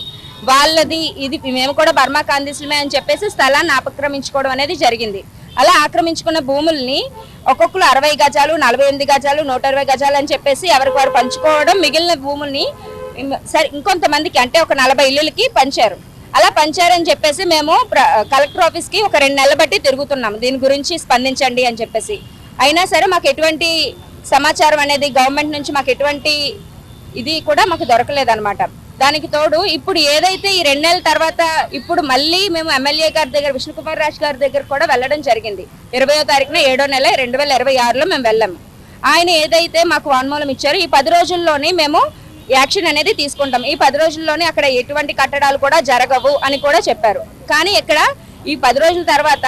[SPEAKER 18] వాళ్ళది ఇది మేము కూడా బర్మా కాందిసులమే అని చెప్పేసి స్థలాన్ని ఆక్రమించుకోవడం అనేది జరిగింది. అలా ఆక్రమించుకున్న భూముల్ని ఒక్కొక్కరు 60 గజాలు, 48 గజాలు, 120 గజాలు అని చెప్పేసి ఎవరికి వారు పంచుకోవడం, మిగిలిన భూముల్ని సరే ఇంకొంతమందికి అంటే ఒక 40 ఇళ్ళకి పంచారు. అలా పంచారని చెప్పేసి మేము కలెక్టర్ ఆఫీస్కి ఒక 2 నెలల బట్టి తిరుగుతున్నాము దీని గురించి స్పందించండి అని చెప్పేసి. అయినా సరే మాకు ఎటువంటి సమాచారం అనేది గవర్నమెంట్ నుంచి మాకు ఎటువంటి ఇది కూడా మాకు దొరకలేదన్నమాట. దానికి తోడు ఇప్పుడు ఏదైతే ఈ 2 నెలల తర్వాత ఇప్పుడు మళ్ళీ మేము ఎమ్మెల్యే గారి దగ్గర విష్ణుకుమార్ రాజ్ గారి దగ్గర కూడా వెళ్ళడం జరిగింది. 20వ తారీఖున 7వ నెల 2026లో మేము వెళ్ళాము. ఆయన ఏదైతే మాకు వాంగ్మూలం ఇచ్చారో ఈ 10 రోజుల్లోనే మేము యాక్షన్ అనేది తీసుకుంటాం, ఈ 10 రోజుల్లోనే అక్కడ ఎటువంటి కట్టడాలు కూడా జరగవు అని కూడా చెప్పారు. కానీ ఇక్కడ ఈ 10 రోజుల తర్వాత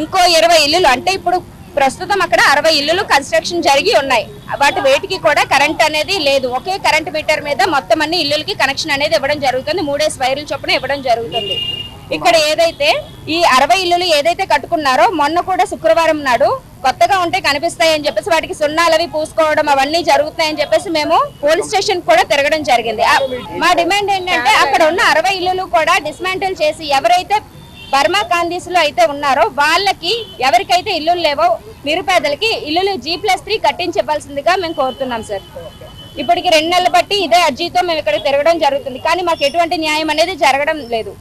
[SPEAKER 18] ఇంకో 20 ఇల్లులు అంటే ఇప్పుడు ప్రస్తుతం అక్కడ 60 ఇల్లులు కన్స్ట్రక్షన్ జరిగి ఉన్నాయి. వాటి వేటికి కూడా కరెంట్ అనేది లేదు. ఒకే కరెంట్ మీటర్ మీద మొత్తం అన్ని ఇల్లులకి కనెక్షన్ అనేది ఇవ్వడం జరుగుతుంది. 3 వైర్ల చొప్పున ఇవ్వడం జరుగుతుంది. ఇక్కడ ఏదైతే ఈ 60 ఇల్లులు ఏదైతే కట్టుకున్నారో మొన్న కూడా శుక్రవారం నాడు కొత్తగా ఉంటే కనిపిస్తాయని చెప్పేసి వాటికి సున్నాలవి పూసుకోవడం అవన్నీ జరుగుతాయని చెప్పేసి మేము పోలీస్ స్టేషన్ కూడా తిరగడం జరిగింది. మా డిమాండ్ ఏంటంటే అక్కడ ఉన్న 60 ఇల్లులు కూడా డిస్మాంటిల్ చేసి ఎవరైతే బర్మా కాందీస్లో అయితే ఉన్నారో వాళ్ళకి ఎవరికైతే ఇల్లు లేవో నిరుపేదలకి ఇల్లులు G+3 కట్టించవలసిందిగా మేము కోరుతున్నాం సార్. ఇప్పటికి 2 నెలలు బట్టి ఇదే అర్జీతో మేము ఇక్కడ తిరగడం జరుగుతుంది, కానీ మాకు ఎటువంటి న్యాయం అనేది జరగడం లేదు.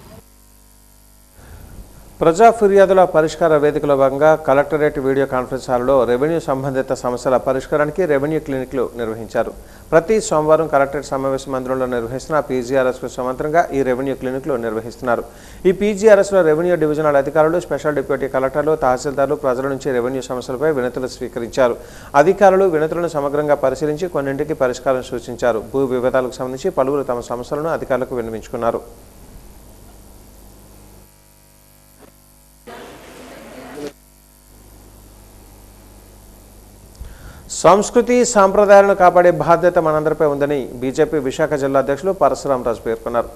[SPEAKER 1] ప్రజా ఫిర్యాదుల పరిష్కార వేదికలో భాగంగా కలెక్టరేట్ వీడియో కాన్ఫరెన్స్ హాల్లో రెవెన్యూ సంబంధిత సమస్యల పరిష్కారానికి రెవెన్యూ క్లినిక్లు నిర్వహించారు. ప్రతి సోమవారం కలెక్టరేట్ సమావేశ మందిరంలో నిర్వహిస్తున్న PGRSకు సమాంతరంగా ఈ రెవెన్యూ క్లినిక్లు నిర్వహిస్తున్నారు. ఈ PGRSలో రెవెన్యూ డివిజనల్ అధికారులు, స్పెషల్ డిప్యూటీ కలెక్టర్లు, తహసీల్దార్లు ప్రజల నుంచి రెవెన్యూ సమస్యలపై వినతులు స్వీకరించారు. అధికారులు వినతులను సమగ్రంగా పరిశీలించి కొన్నింటికి పరిష్కారం సూచించారు. భూ వివాదాలకు సంబంధించి పలువురు తమ సమస్యలను అధికారులకు విన్నవించుకున్నారు. సంస్కృతి సాంప్రదాయాలను కాపాడే బాధ్యత మనందరిపై ఉందని బీజేపీ విశాఖ జిల్లా అధ్యక్షులు పరశురామరాజు పేర్కొన్నారు.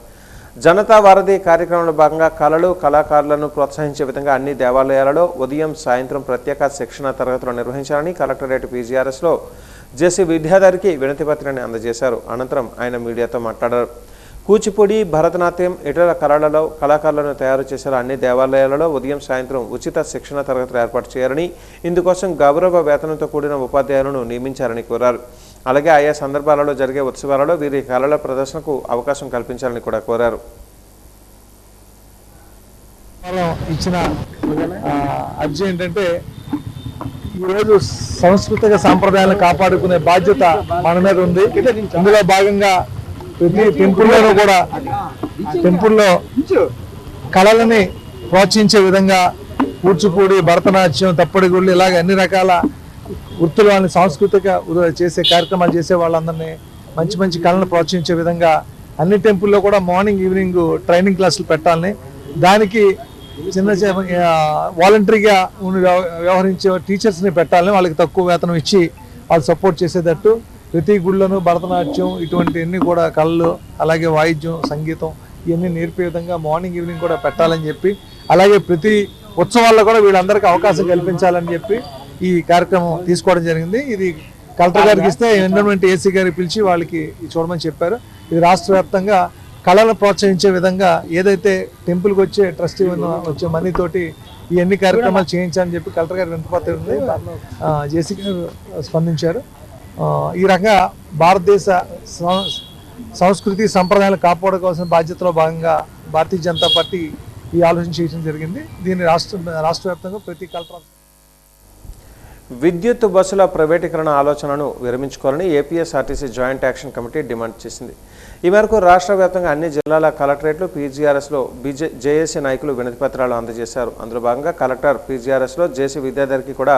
[SPEAKER 1] జనతా వారధి కార్యక్రమంలో భాగంగా కళలు, కళాకారులను ప్రోత్సహించే విధంగా అన్ని దేవాలయాలలో ఉదయం, సాయంత్రం ప్రత్యేక శిక్షణ తరగతులు నిర్వహించాలని కలెక్టరేట్ PGRSలో జేసీ విద్యాధరికి వినతి పత్రాన్ని అందజేశారు. అనంతరం ఆయన మీడియాతో మాట్లాడారు. కూచిపూడి, భరతనాట్యం, ఇతర కళలలో కళాకారులను తయారు చేసేలా అన్ని దేవాలయాలలో ఉదయం, సాయంత్రం ఉచిత శిక్షణ తరగతులు ఏర్పాటు చేయాలని, ఇందుకోసం గౌరవ వేతనంతో కూడిన ఉపాధ్యాయులను నియమించాలని కోరారు. అలాగే ఆయా సందర్భాలలో జరిగే ఉత్సవాలలో వీరి కళల ప్రదర్శనకు అవకాశం కల్పించాలని కూడా కోరారు.
[SPEAKER 19] ఇచ్చిన అర్జీ ఏంటంటే ఈరోజు సాంస్కృతిక సాంప్రదాయాలను కాపాడుకునే బాధ్యత మన మీద ఉంది. ఇందులో భాగంగా ప్రతి టెంపుల్లోనూ కూడా టెంపుల్లో కళలని ప్రోత్సహించే విధంగా కూచిపూడి, భరతనాట్యం, తప్పడి గుళ్ళు ఇలాగ అన్ని రకాల వృత్తులు వాళ్ళని సాంస్కృతిక చేసే కార్యక్రమాలు చేసే వాళ్ళందరినీ మంచి మంచి కళలను ప్రోత్సహించే విధంగా అన్ని టెంపుల్లో కూడా మార్నింగ్, ఈవినింగ్ ట్రైనింగ్ క్లాసులు పెట్టాలని, దానికి చిన్న వాలంటరీగా వ్యవహరించే టీచర్స్ని పెట్టాలని, వాళ్ళకి తక్కువ వేతనం ఇచ్చి వాళ్ళు సపోర్ట్ చేసేటట్టు ప్రతి గుళ్ళను భరతనాట్యం ఇటువంటి అన్ని కూడా కళలు, అలాగే వాయిద్యం, సంగీతం ఇవన్నీ నేర్పే విధంగా మార్నింగ్, ఈవినింగ్ కూడా పెట్టాలని చెప్పి, అలాగే ప్రతి ఉత్సవాల్లో కూడా వీళ్ళందరికీ అవకాశం కల్పించాలని చెప్పి ఈ కార్యక్రమం తీసుకోవడం జరిగింది. ఇది కలెక్టర్ గారికి ఇస్తే ఎన్విరాన్మెంట్ ఏసీ గారికి పిలిచి వాళ్ళకి చూడమని చెప్పారు. ఇది రాష్ట్ర వ్యాప్తంగా కళలను ప్రోత్సహించే విధంగా ఏదైతే టెంపుల్కి వచ్చే ట్రస్టీ వచ్చే మనీతోటి ఈ అన్ని కార్యక్రమాలు చేయించాలని చెప్పి కలెక్టర్ గారు వినతిపత్రం ఉంది. జేసీ గారు స్పందించారు. ఈ రకంగా భారతదేశ సంస్కృతి సంప్రదాయాలు కాపాడుకోవాల్సిన బాధ్యతలో భాగంగా భారతీయ జనతా పార్టీ ఈ ఆలోచన చేయడం జరిగింది. దీన్ని రాష్ట్ర వ్యాప్తంగా ప్రతి కలెక్టర్
[SPEAKER 1] విద్యుత్ బస్సుల ప్రైవేటీకరణ ఆలోచనను విరమించుకోవాలని APSRTC joint action committee demand చేసింది. ఈ మేరకు రాష్ట్ర వ్యాప్తంగా అన్ని జిల్లాల కలెక్టరేట్లు PGRSలో జేఏసీ నాయకులు వినతి పత్రాలు అందజేశారు. అందులో భాగంగా కలెక్టర్ PGRSలో జేసీ విద్యాధరికి కూడా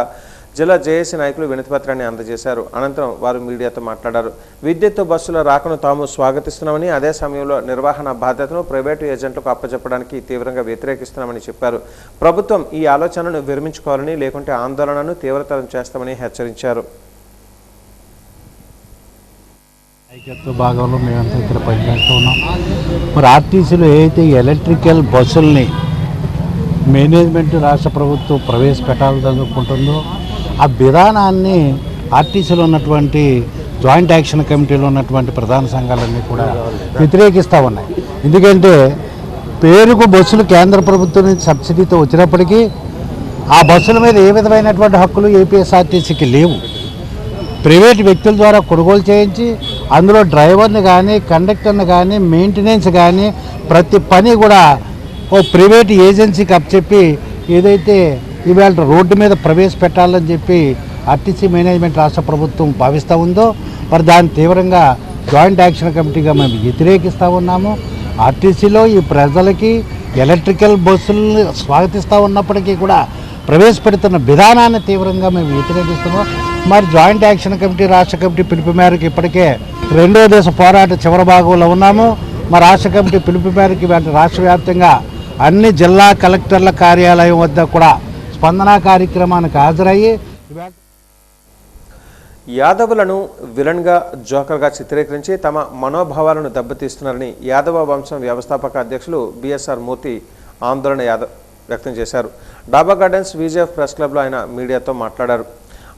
[SPEAKER 1] జిల్లా జేఏసీ నాయకులు వినతి పత్రాన్ని అందజేశారు. అనంతరం వారు మీడియాతో మాట్లాడారు. విద్యుత్ బస్సుల రాకను తాము స్వాగతిస్తున్నామని, అదే సమయంలో నిర్వహణ బాధ్యతను ప్రైవేటు ఏజెంట్లకు అప్పచెప్పడానికి తీవ్రంగా వ్యతిరేకిస్తున్నామని చెప్పారు. ప్రభుత్వం ఈ ఆలోచనను విరమించుకోవాలని, లేకుంటే ఆందోళనను తీవ్రతరం చేస్తామని హెచ్చరించారు.
[SPEAKER 20] ఐక్యత్వ భాగంలో మేమంతా ఇక్కడ పనిచేస్తూ ఉన్నాం. మరి ఆర్టీసీలో ఏదైతే ఎలక్ట్రికల్ బస్సుల్ని మేనేజ్మెంట్ రాష్ట్ర ప్రభుత్వం ప్రవేశపెట్టాలనుకుంటుందో ఆ విధానాన్ని ఆర్టీసీలో ఉన్నటువంటి జాయింట్ యాక్షన్ కమిటీలో ఉన్నటువంటి ప్రధాన సంఘాలన్నీ కూడా వ్యతిరేకిస్తూ ఉన్నాయి. ఎందుకంటే పేరుకు బస్సులు కేంద్ర ప్రభుత్వం నుంచి సబ్సిడీతో వచ్చినప్పటికీ ఆ బస్సుల మీద ఏ విధమైనటువంటి హక్కులు ఏపీఎస్ఆర్టీసీకి లేవు. ప్రైవేట్ వ్యక్తుల ద్వారా కొనుగోలు చేయించి అందులో డ్రైవర్ని కానీ, కండక్టర్ని కానీ, మెయింటెనెన్స్ కానీ ప్రతి పని కూడా ఓ ప్రైవేట్ ఏజెన్సీకి అప్పచెప్పి ఏదైతే ఇవాళ రోడ్డు మీద ప్రవేశపెట్టాలని చెప్పి ఆర్టీసీ మేనేజ్మెంట్ రాష్ట్ర ప్రభుత్వం భావిస్తూ ఉందో మరి దాన్ని తీవ్రంగా జాయింట్ యాక్షన్ కమిటీగా మేము వ్యతిరేకిస్తూ ఉన్నాము. ఆర్టీసీలో ఈ ప్రజలకి ఎలక్ట్రికల్ బస్సులను స్వాగతిస్తూ ఉన్నప్పటికీ కూడా ప్రవేశపెడుతున్న విధానాన్ని తీవ్రంగా మేము వ్యతిరేకిస్తున్నాం. మరి జాయింట్ యాక్షన్ కమిటీ రాష్ట్ర కమిటీ పిలుపు మేరకు ఇప్పటికే 2వ దశ పోరాట చివరి భాగంలో ఉన్నాము. మరి రాష్ట్ర కమిటీ పిలుపు మేరకు రాష్ట్ర వ్యాప్తంగా అన్ని జిల్లా కలెక్టర్ల కార్యాలయం వద్ద కూడా స్పందన కార్యక్రమానికి హాజరయ్యి
[SPEAKER 1] యాదవులను విలన్గా, జోకర్గా చిత్రీకరించి తమ మనోభావాలను దెబ్బతీస్తున్నారని యాదవ వంశం వ్యవస్థాపక అధ్యక్షులు బిఎస్ఆర్ మూర్తి ఆందోళన వ్యక్తం చేశారు. డాబా గార్డెన్స్ VJF ప్రెస్ క్లబ్లో ఆయన మీడియాతో మాట్లాడారు.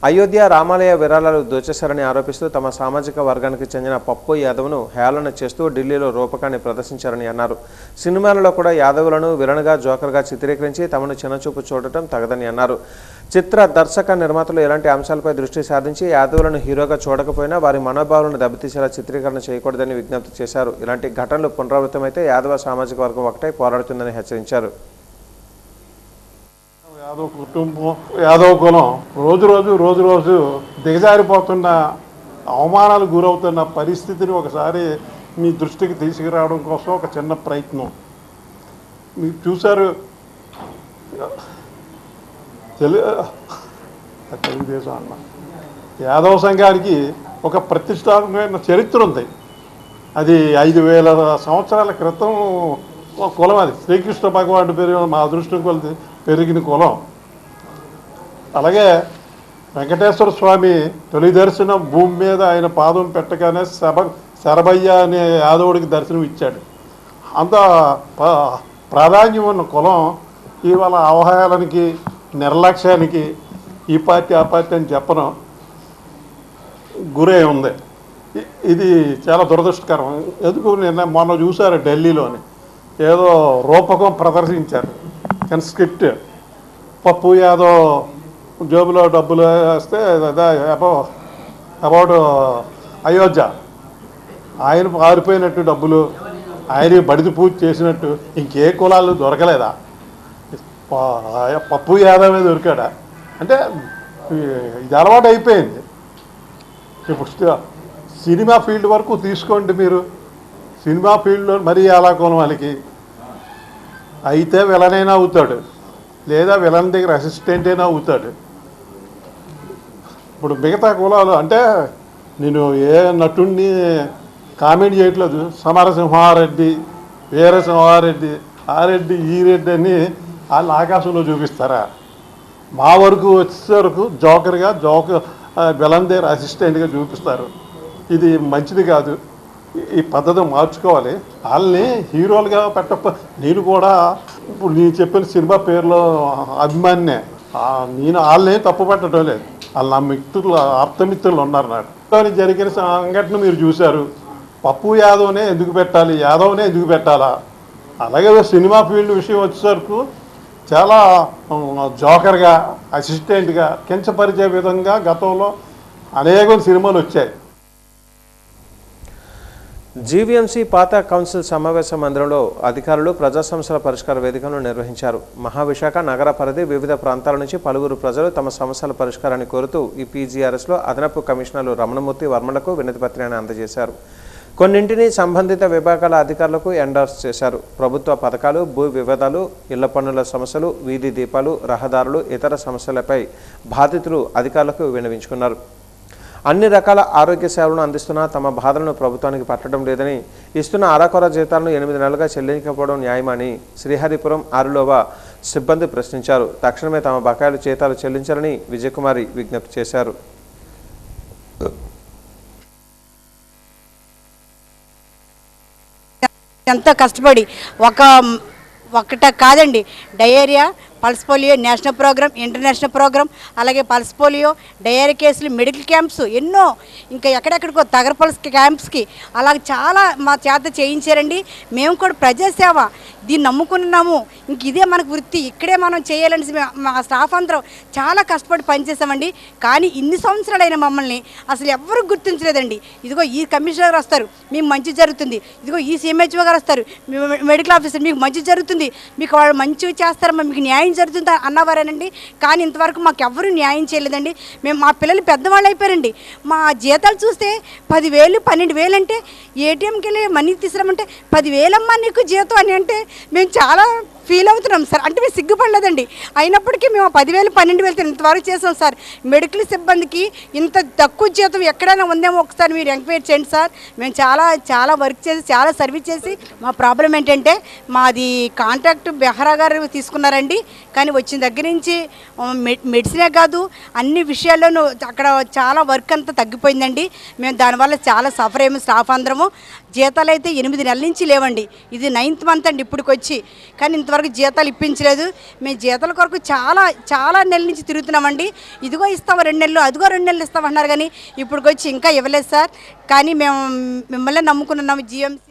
[SPEAKER 1] అయోధ్య రామాలయ విరాళాలు దోచేశారని ఆరోపిస్తూ తమ సామాజిక వర్గానికి చెందిన పప్పు యాదవ్ను హేళన చేస్తూ ఢిల్లీలో రూపకాన్ని ప్రదర్శించారని అన్నారు. సినిమాలలో కూడా యాదవులను విలన్గా జోకర్గా చిత్రీకరించి తమను చిన్నచూపు చూడటం తగదని అన్నారు. చిత్ర దర్శక నిర్మాతలు ఎలాంటి అంశాలపై దృష్టి సాధించి యాదవులను హీరోగా చూడకపోయినా వారి మనోభావాలను దెబ్బతీసేలా చిత్రీకరణ చేయకూడదని విజ్ఞప్తి చేశారు. ఇలాంటి ఘటనలు పునరావృతమైతే యాదవ సామాజిక వర్గం ఒకటై పోరాడుతుందని హెచ్చరించారు.
[SPEAKER 21] యాదవ కుటుంబం, యాదవ కులం రోజు దిగజారిపోతున్న, అవమానాలు గురవుతున్న పరిస్థితిని ఒకసారి మీ దృష్టికి తీసుకురావడం కోసం ఒక చిన్న ప్రయత్నం. మీరు చూశారు, తెలుగుదేశం అన్న యాదవ సంఘానికి ఒక ప్రతిష్టాత్మకమైన చరిత్ర ఉంది. అది 5000 సంవత్సరాల క్రితం కులం. అది శ్రీకృష్ణ భగవానుడు పెరిగిన, మా అదృష్టం కొలిది పెరిగిన కులం. అలాగే వెంకటేశ్వర స్వామి తొలి దర్శనం భూమి మీద ఆయన పాదం పెట్టగానే శరభయ్య అనే యాదవుడికి దర్శనం ఇచ్చాడు. అంత ప్రాధాన్యం ఉన్న కులం ఇవాళ అవహేళనకి, నిర్లక్ష్యానికి ఈ పార్టీ ఆ పార్టీ అని చెప్పడం గురై ఉంది. ఇది చాలా దురదృష్టకరం. ఎందుకు నిన్న మొన్న చూశారు ఢిల్లీలోని ఏదో రూపకం ప్రదర్శించారు. కానీ స్క్రిప్ట్ పప్పు యాదవ్ జోబులో డబ్బులు వేస్తే అబౌట్ అయోధ్య, ఆయన పారిపోయినట్టు డబ్బులు, ఆయన బడిది పూజ చేసినట్టు ఇంకే కులాలు దొరకలేదా? పప్పు యాదవే దొరికాడా? అంటే ఇది అలవాటు అయిపోయింది. ఇప్పుడు సినిమా ఫీల్డ్ వరకు తీసుకోండి. మీరు సినిమా ఫీల్డ్లో మరీ అలా కులం వాళ్ళకి అయితే విలనైనా అవుతాడు, లేదా విలన్ దగ్గర అసిస్టెంట్ అయినా అవుతాడు. ఇప్పుడు మిగతా కులాలు అంటే నేను ఏ నటుడిని కామెంట్ చేయట్లేదు. సమరసింహారెడ్డి, వీరసింహారెడ్డి, ఆ రెడ్డి, ఈ రెడ్డి అని వాళ్ళు ఆకాశంలో చూపిస్తారా? మా వరకు వచ్చేసరికి జోకర్గా విలన్ దగ్గర అసిస్టెంట్గా చూపిస్తారు. ఇది మంచిది కాదు. ఈ పద్ధతి మార్చుకోవాలి. వాళ్ళని హీరోలుగా నేను కూడా ఇప్పుడు నేను చెప్పిన సినిమా పేరులో అభిమానినే. నేను వాళ్ళని తప్పు పెట్టడం లేదు. వాళ్ళు నా మిత్రులు, ఆప్తమిత్రులు ఉన్నారు. నాకు జరిగిన సంఘటన మీరు చూశారు. పప్పు యాదవ్నే ఎందుకు పెట్టాలి, యాదవ్నే ఎందుకు పెట్టాలా? అలాగే సినిమా ఫీల్డ్ విషయం వచ్చేసరికి చాలా జోకర్గా, అసిస్టెంట్గా కించపరిచే విధంగా గతంలో అనేక సినిమాలు వచ్చాయి.
[SPEAKER 1] జీవీఎంసీ పాత కౌన్సిల్ సమావేశ మందిరంలో అధికారులు ప్రజా సమస్యల పరిష్కార వేదికను నిర్వహించారు. మహావిశాఖ నగర పరిధి వివిధ ప్రాంతాల నుంచి పలువురు ప్రజలు తమ సమస్యల పరిష్కారాన్ని కోరుతూ ఈ పీజీఆర్ఎస్లో అదనపు కమిషనర్లు రమణమూర్తి వర్మలకు వినతిపత్రాన్ని అందజేశారు. కొన్నింటిని సంబంధిత విభాగాల అధికారులకు ఎండార్స్ చేశారు. ప్రభుత్వ పథకాలు, భూ వివాదాలు, ఇళ్ల పన్నుల సమస్యలు, వీధి దీపాలు, రహదారులు, ఇతర సమస్యలపై బాధితులు అధికారులకు విన్నవించుకున్నారు. అన్ని రకాల ఆరోగ్య సేవలను అందిస్తున్నా తమ బాధలను ప్రభుత్వానికి పట్టడం లేదని, ఇస్తున్న అరాకొర జీతాలను 8 నెలలుగా చెల్లించకపోవడం న్యాయమని శ్రీహరిపురం ఆరులోవ సిబ్బంది ప్రశ్నించారు. తక్షణమే తమ బకాయిలు జీతాలు చెల్లించాలని విజయకుమారి విజ్ఞప్తి చేశారు.
[SPEAKER 22] ఎంతో కష్టపడి ఒకట కాదండి, diarrhoea, pulse polio national programme, international programme, అలాగే పల్స్ పోలియో, డయేరియా కేసులు, మెడికల్ క్యాంప్స్ ఎన్నో, ఇంకా ఎక్కడెక్కడికో తగరపల్స్ క్యాంప్స్కి అలాగే చాలా మా చేత చేయించారండి. మేము కూడా ప్రజాసేవ దీన్ని నమ్ముకున్నాము. ఇంక ఇదే మనకు వృత్తి, ఇక్కడే మనం చేయాలని మా స్టాఫ్ అందరం చాలా కష్టపడి పనిచేసామండి. కానీ ఇన్ని సంవత్సరాలైన మమ్మల్ని అసలు ఎవరు గుర్తించలేదండి. ఇదిగో ఈ కమిషనర్ వస్తారు, మీకు మంచి జరుగుతుంది, ఇదిగో ఈ సిఎంహెచ్ఓ గారు వస్తారు, మెడికల్ ఆఫీసర్ మీకు మంచి జరుగుతుంది, మీకు వాళ్ళు మంచిగా చేస్తారమ్మా, మీకు న్యాయం జరుగుతుంది అన్నవారేనండి. కానీ ఇంతవరకు మాకు ఎవరు న్యాయం చేయలేదండి. మేము మా పిల్లలు పెద్దవాళ్ళు అయిపోయారండి. మా జీతాలు చూస్తే 10,000 12,000 అంటే ఏటీఎంకి వెళ్ళి మనీ తీసుకురామంటే 10,000 అమ్మా నీకు జీతం అని అంటే మేము చాలా ఫీల్ అవుతున్నాం సార్. అంటే మేము సిగ్గుపడలేదండి. అయినప్పటికీ మేము 10,000 12,000 ఇంతవరకు చేసాం సార్. మెడికల్ సిబ్బందికి ఇంత తక్కువ జీతం ఎక్కడైనా ఉందేమో ఒకసారి మీరు ఎంక్వైరీ చేయండి సార్. మేము చాలా వర్క్ చేసి చాలా సర్వీస్ చేసి మా ప్రాబ్లం ఏంటంటే మాది కాంట్రాక్ట్ బెహ్రా గారు తీసుకున్నారండి. కానీ వచ్చిన దగ్గర నుంచి మెడిసినే కాదు అన్ని విషయాల్లోనూ అక్కడ చాలా వర్క్ అంతా తగ్గిపోయిందండి. మేము దానివల్ల చాలా సఫర్ అయ్యాము స్టాఫ్ అందరము. జీతాలు అయితే 8 నెలల నుంచి లేవండి. ఇది 9th మంత్ అండి ఇప్పటికి వచ్చి. కానీ ఇంతవరకు ఇంతవరకు జీతాలు ఇప్పించలేదు. మేము జీతాల కొరకు చాలా నెలల నుంచి తిరుగుతున్నామండి. ఇదిగో ఇస్తాము 2 నెలలు, అదిగో 2 నెలలు ఇస్తామన్నారు, కానీ ఇప్పటికొచ్చి ఇంకా ఇవ్వలేదు సార్. కానీ మేము మిమ్మల్ని నమ్ముకున్నాము జీఎంసీ.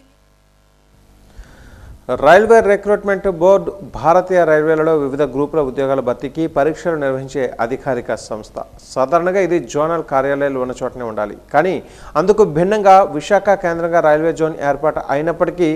[SPEAKER 1] రైల్వే రిక్రూట్మెంట్ బోర్డు భారతీయ రైల్వేలలో వివిధ గ్రూపుల ఉద్యోగాల భర్తీకి పరీక్షలు నిర్వహించే అధికారిక సంస్థ. సాధారణంగా ఇది జోనల్ కార్యాలయాలు ఉన్న చోటనే ఉండాలి. కానీ అందుకు భిన్నంగా విశాఖ కేంద్రంగా రైల్వే జోన్ ఏర్పాటు అయినప్పటికీ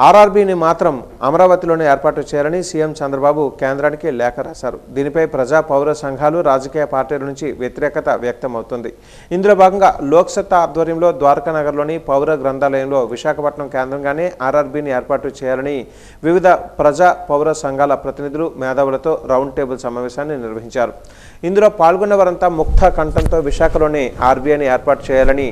[SPEAKER 1] ఆర్ఆర్బీని మాత్రం అమరావతిలోనే ఏర్పాటు చేయాలని సీఎం చంద్రబాబు కేంద్రానికి లేఖ రాశారు. దీనిపై ప్రజా పౌర సంఘాలు, రాజకీయ పార్టీల నుంచి వ్యతిరేకత వ్యక్తమవుతుంది. ఇందులో భాగంగా లోక్సత్తా ఆధ్వర్యంలో ద్వారకానగర్లోని పౌర గ్రంథాలయంలో విశాఖపట్నం కేంద్రంగానే ఆర్ఆర్బీని ఏర్పాటు చేయాలని వివిధ ప్రజా పౌర సంఘాల ప్రతినిధులు, మేధావులతో రౌండ్ టేబుల్ సమావేశాన్ని నిర్వహించారు. ఇందులో పాల్గొన్న వారంతా ముక్త కంఠంతో విశాఖలోనే ఆర్బీఐని ఏర్పాటు చేయాలని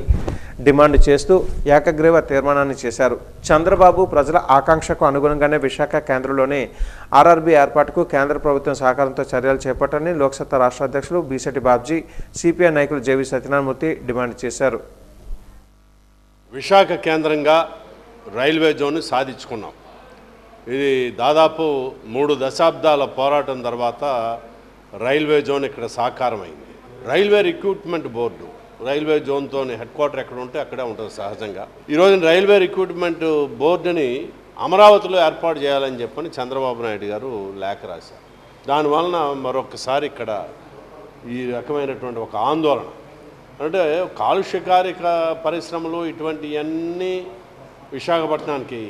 [SPEAKER 1] డిమాండ్ చేస్తూ ఏకగ్రీవ తీర్మానాన్ని చేశారు. చంద్రబాబు ప్రజల ఆకాంక్షకు అనుగుణంగానే విశాఖ కేంద్రంలోనే ఆర్ఆర్బీ ఏర్పాటుకు కేంద్ర ప్రభుత్వం సహకారంతో చర్యలు చేపట్టాలని లోక్సత్తా రాష్ట్ర అధ్యక్షులు బీసెట్టి బాబ్జీ, సిపిఐ నాయకులు జేవి సత్యనారాయణమూర్తి డిమాండ్ చేశారు.
[SPEAKER 2] విశాఖ కేంద్రంగా రైల్వే జోన్ సాధించుకున్నాం. ఇది దాదాపు 3 దశాబ్దాల పోరాటం తర్వాత రైల్వే జోన్ ఇక్కడ సాకారమైంది. రైల్వే రిక్రూట్మెంట్ బోర్డు రైల్వే జోన్తో హెడ్ క్వార్టర్ ఎక్కడ ఉంటే అక్కడే ఉంటుంది సహజంగా. ఈరోజు రైల్వే రిక్రూట్మెంట్ బోర్డుని అమరావతిలో ఏర్పాటు చేయాలని చెప్పని చంద్రబాబు నాయుడు గారు లేఖ రాశారు. దానివలన మరొకసారి ఇక్కడ ఈ రకమైనటువంటి ఒక ఆందోళన, అంటే కాలుష్యకారిక పరిశ్రమలు ఇటువంటివన్నీ విశాఖపట్నానికి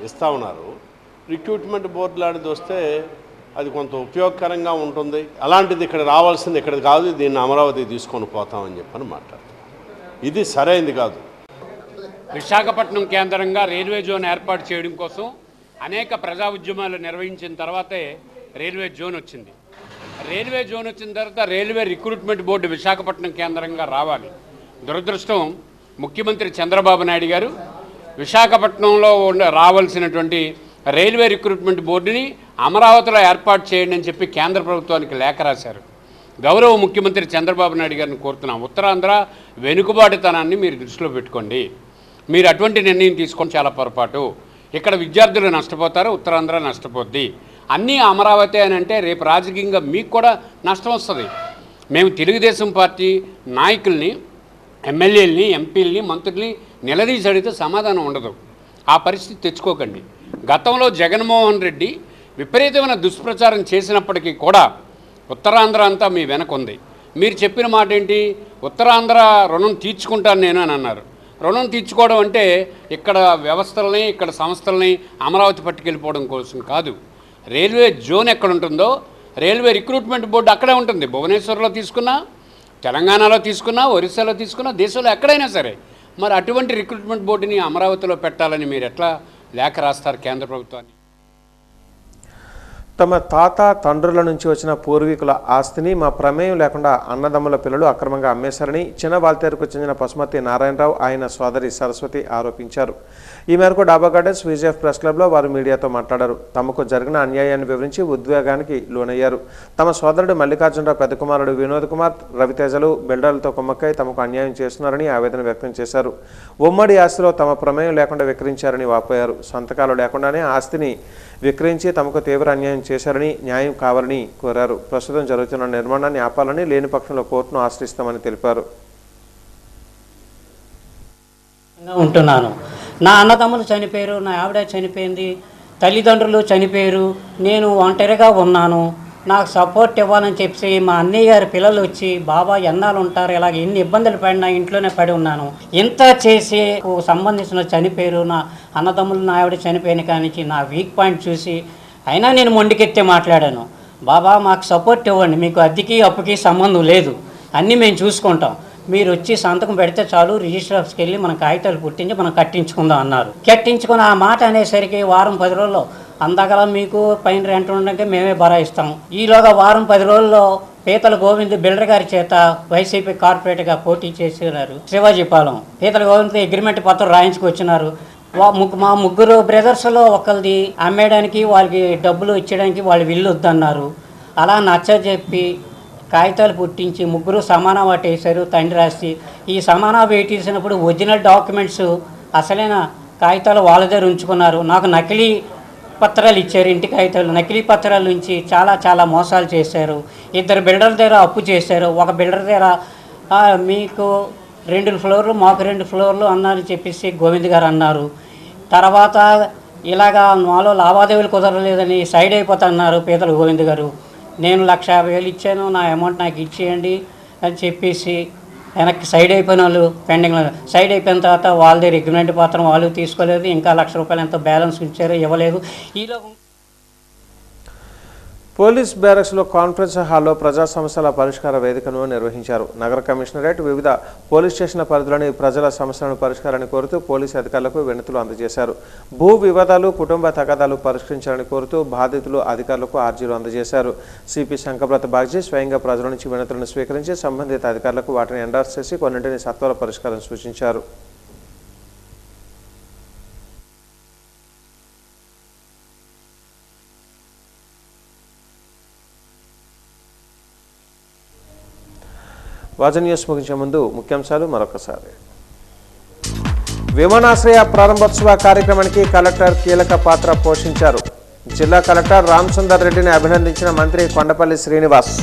[SPEAKER 2] ఇస్తూ ఉన్నారు. రిక్రూట్మెంట్ బోర్డు లాంటిది వస్తే అది కొంత ఉపయోగకరంగా ఉంటుంది. అలాంటిది ఇక్కడ రావాల్సింది ఇక్కడ కాదు, దీన్ని అమరావతికి తీసుకొని పోతామని చెప్పని మాట్లాడుతాం. ఇది సరైనది కాదు.
[SPEAKER 3] విశాఖపట్నం కేంద్రంగా రైల్వే జోన్ ఏర్పాటు చేయడం కోసం అనేక ప్రజా ఉద్యమాలు నిర్వహించిన తర్వాతే రైల్వే జోన్ వచ్చింది. రైల్వే జోన్ వచ్చిన తర్వాత రైల్వే రిక్రూట్మెంట్ బోర్డు విశాఖపట్నం కేంద్రంగా రావాలి. దురదృష్టం ముఖ్యమంత్రి చంద్రబాబు నాయుడు గారు విశాఖపట్నంలో రావాల్సినటువంటి రైల్వే రిక్రూట్మెంట్ బోర్డుని అమరావతిలో ఏర్పాటు చేయండి అని చెప్పి కేంద్ర ప్రభుత్వానికి లేఖ రాశారు. గౌరవ ముఖ్యమంత్రి చంద్రబాబు నాయుడు గారిని కోరుతున్నాం, ఉత్తరాంధ్ర వెనుకబాటుతనాన్ని మీరు దృష్టిలో పెట్టుకోండి. మీరు అటువంటి నిర్ణయం తీసుకొని చాలా పొరపాటు. ఇక్కడ విద్యార్థులు నష్టపోతారు, ఉత్తరాంధ్ర నష్టపోద్ది. అన్నీ అమరావతి అని అంటే రేపు రాజకీయంగా మీకు కూడా నష్టం వస్తుంది. మేము తెలుగుదేశం పార్టీ నాయకుల్ని, ఎమ్మెల్యేలని, ఎంపీలని, మంత్రుల్ని నిలదీసి అడిగితే సమాధానం ఉండదు. ఆ పరిస్థితి తెచ్చుకోకండి. గతంలో జగన్మోహన్ రెడ్డి విపరీతమైన దుష్ప్రచారం చేసినప్పటికీ కూడా ఉత్తరాంధ్ర అంతా మీ వెనక ఉంది. మీరు చెప్పిన మాట ఏంటి? ఉత్తరాంధ్ర రుణం తీర్చుకుంటాను నేను అని అన్నారు. రుణం తీర్చుకోవడం అంటే ఇక్కడ వ్యవస్థలని, ఇక్కడ సంస్థలని అమరావతి పట్టుకెళ్ళిపోవడం కోసం కాదు. రైల్వే జోన్ ఎక్కడ ఉంటుందో రైల్వే రిక్రూట్మెంట్ బోర్డు అక్కడే ఉంటుంది. భువనేశ్వర్లో తీసుకున్నా, తెలంగాణలో తీసుకున్నా, ఒరిస్సాలో తీసుకున్నా, దేశంలో ఎక్కడైనా సరే. మరి అటువంటి రిక్రూట్మెంట్ బోర్డుని అమరావతిలో పెట్టాలని మీరు ఎట్లా లేఖ రాస్తారు కేంద్ర ప్రభుత్వాన్ని?
[SPEAKER 1] తమ తాత తండ్రుల నుంచి వచ్చిన పూర్వీకుల ఆస్తిని మా ప్రమేయం లేకుండా అన్నదమ్ముల పిల్లలు అక్రమంగా అమ్మేశారని చిన్న వాల్తేరుకు చెందిన పశుమతి నారాయణరావు, ఆయన సోదరి సరస్వతి ఆరోపించారు. ఈ మేరకు డాబా గార్డెన్స్ విజేఎఫ్ ప్రెస్ క్లబ్లో వారు మీడియాతో మాట్లాడారు. తమకు జరిగిన అన్యాయాన్ని వివరించి ఉద్వేగానికి లోనయ్యారు. తమ సోదరుడు మల్లికార్జునరావు పెద్ద కుమారుడు వినోద్ కుమార్, రవితేజలు బిల్డర్లతో కుమ్మక్కై తమకు అన్యాయం చేస్తున్నారని ఆవేదన వ్యక్తం చేశారు. ఉమ్మడి ఆస్తిలో తమ ప్రమేయం లేకుండా విక్రయించారని వాపోయారు. సంతకాలు లేకుండానే ఆస్తిని విక్రయించి తమకు తీవ్ర అన్యాయం చేశారని, న్యాయం కావాలని కోరారు. ప్రస్తుతం జరుగుతున్న నిర్మాణాన్ని ఆపాలని, లేని పక్షంలో కోర్టును ఆశ్రయిస్తామని తెలిపారు.
[SPEAKER 23] ఉంటున్నాను. నా అన్నదమ్ములు చనిపోయారు, నా ఆవిడ చనిపోయింది, తల్లిదండ్రులు చనిపోయారు, నేను ఒంటరిగా ఉన్నాను. నాకు సపోర్ట్ ఇవ్వాలని చెప్పి మా అన్నయ్య గారి పిల్లలు వచ్చి, బాబా ఎన్నాళ్ళు ఉంటారు, ఇలాగ ఎన్ని ఇబ్బందులు పడినా ఇంట్లోనే పడి ఉన్నాను. ఇంత చేసి సంబంధించిన చనిపోయారు, నా అన్నదమ్ములు, నా ఆవిడ చనిపోయిన కానించి నా వీక్ పాయింట్ చూసి అయినా నేను మొండికెత్తే మాట్లాడాను. బాబా మాకు సపోర్ట్ ఇవ్వండి, మీకు అద్దెకి అప్పుకి సంబంధం లేదు, అన్నీ మేము చూసుకుంటాం, మీరు వచ్చి సంతకం పెడితే చాలు, రిజిస్టర్ ఆఫీస్కి వెళ్ళి మన కాగితాలు పుట్టించి మనం కట్టించుకుందాం అన్నారు. కట్టించుకుని ఆ మాట అనేసరికి వారం 10 రోజుల్లో అందగల మీకు పైన రెంట్ ఉండడానికి మేమే బరాయిస్తాం. ఈలోగా వారం 10 రోజుల్లో పీతల గోవింద్ బిల్డర్ గారి చేత వైసీపీ కార్పొరేట్గా పోటీ చేసినారు. శివాజీపాలెం పీతల గోవింద్ అగ్రిమెంట్ పత్రం రాయించుకొచ్చినారు. మా ముగ్గురు బ్రదర్స్లో ఒకరిది అమ్మేయడానికి, వాళ్ళకి డబ్బులు ఇచ్చడానికి వాళ్ళు విల్లు వద్దన్నారు. అలా నచ్చజెప్పి కాగితాలు పుట్టించి ముగ్గురు సమానా వాటి వేశారు. తండ్రి రాసి ఈ సమానా వేసేసినప్పుడు ఒరిజినల్ డాక్యుమెంట్స్, అసలైన కాగితాలు వాళ్ళ దగ్గర ఉంచుకున్నారు. నాకు నకిలీ పత్రాలు ఇచ్చారు, ఇంటి కాగితాలు, నకిలీ పత్రాల నుంచి చాలా చాలా మోసాలు చేశారు. 2 బిల్డర్ల దగ్గర అప్పు చేశారు. ఒక బిల్డర్ దగ్గర మీకు 2 ఫ్లోర్లు మాకు 2 ఫ్లోర్లు అన్నారని చెప్పేసి గోవింద్ గారు అన్నారు. తర్వాత ఇలాగా మాలో లావాదేవీలు కుదరలేదని సైడ్ అయిపోతున్నారు పేదల గోవింద్ గారు. నేను 1,50,000 ఇచ్చాను, నా అమౌంట్ నాకు ఇచ్చేయండి అని చెప్పేసి వెనక్కి సైడ్ అయిపోయిన వాళ్ళు పెండింగ్లో సైడ్ అయిపోయిన తర్వాత వాళ్ళ దగ్గర అగ్రిమెంట్ పత్రం వాళ్ళు తీసుకోలేదు. ఇంకా ₹1,00,000 ఎంతో బ్యాలెన్స్ ఉంచారు, ఇవ్వలేదు. ఈలో
[SPEAKER 1] పోలీస్ బ్యారక్స్లో కాన్ఫరెన్స్ హాల్లో ప్రజా సమస్యల పరిష్కార వేదికను నిర్వహించారు. నగర కమిషనరేట్ వివిధ పోలీస్ స్టేషన్ల పరిధిలోని ప్రజల సమస్యలను పరిష్కారాన్ని కోరుతూ పోలీసు అధికారులకు వినతులు అందజేశారు. భూ వివాదాలు, కుటుంబ తగాదాలు పరిష్కరించాలని కోరుతూ బాధితులు అధికారులకు ఆర్జీలు అందజేశారు. సిపి శంకర్బ్రత బాగ్జీ స్వయంగా ప్రజల నుంచి వినతులను స్వీకరించి సంబంధిత అధికారులకు వాటిని ఎండార్స్ చేసి కొన్నింటిని సత్వర పరిష్కారం సూచించారు. వాజన్ న్యూస్ ముగించే ముందు ముఖ్యాంశాలు మరొకసారి. విమానాశ్రయ ప్రారంభోత్సవ కార్యక్రమానికి కలెక్టర్ కీలక పాత్ర పోషించారు. జిల్లా కలెక్టర్ రామసుందర్ రెడ్డిని అభినందించిన మంత్రి కొండపల్లి శ్రీనివాస్.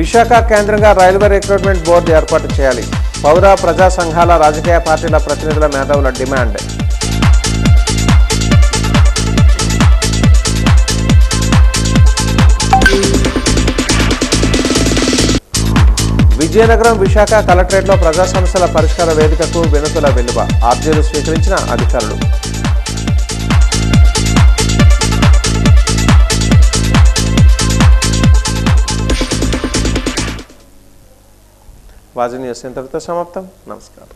[SPEAKER 1] విశాఖ కేంద్రంగా రైల్వే రిక్రూట్మెంట్ బోర్డు ఏర్పాటు చేయాలి. పౌర ప్రజా సంఘాల, రాజకీయ పార్టీల ప్రతినిధుల మేధావుల డిమాండ్. విజయనగరం, విశాఖ కలెక్టరేట్లో ప్రజా సమస్యల పరిష్కార వేదికకు వినతుల వెలువ. ఆర్జీలు స్వీకరించిన అధికారులు. వాజన్ న్యూస్ ఇంతటితో సమాప్తం. నమస్కారం.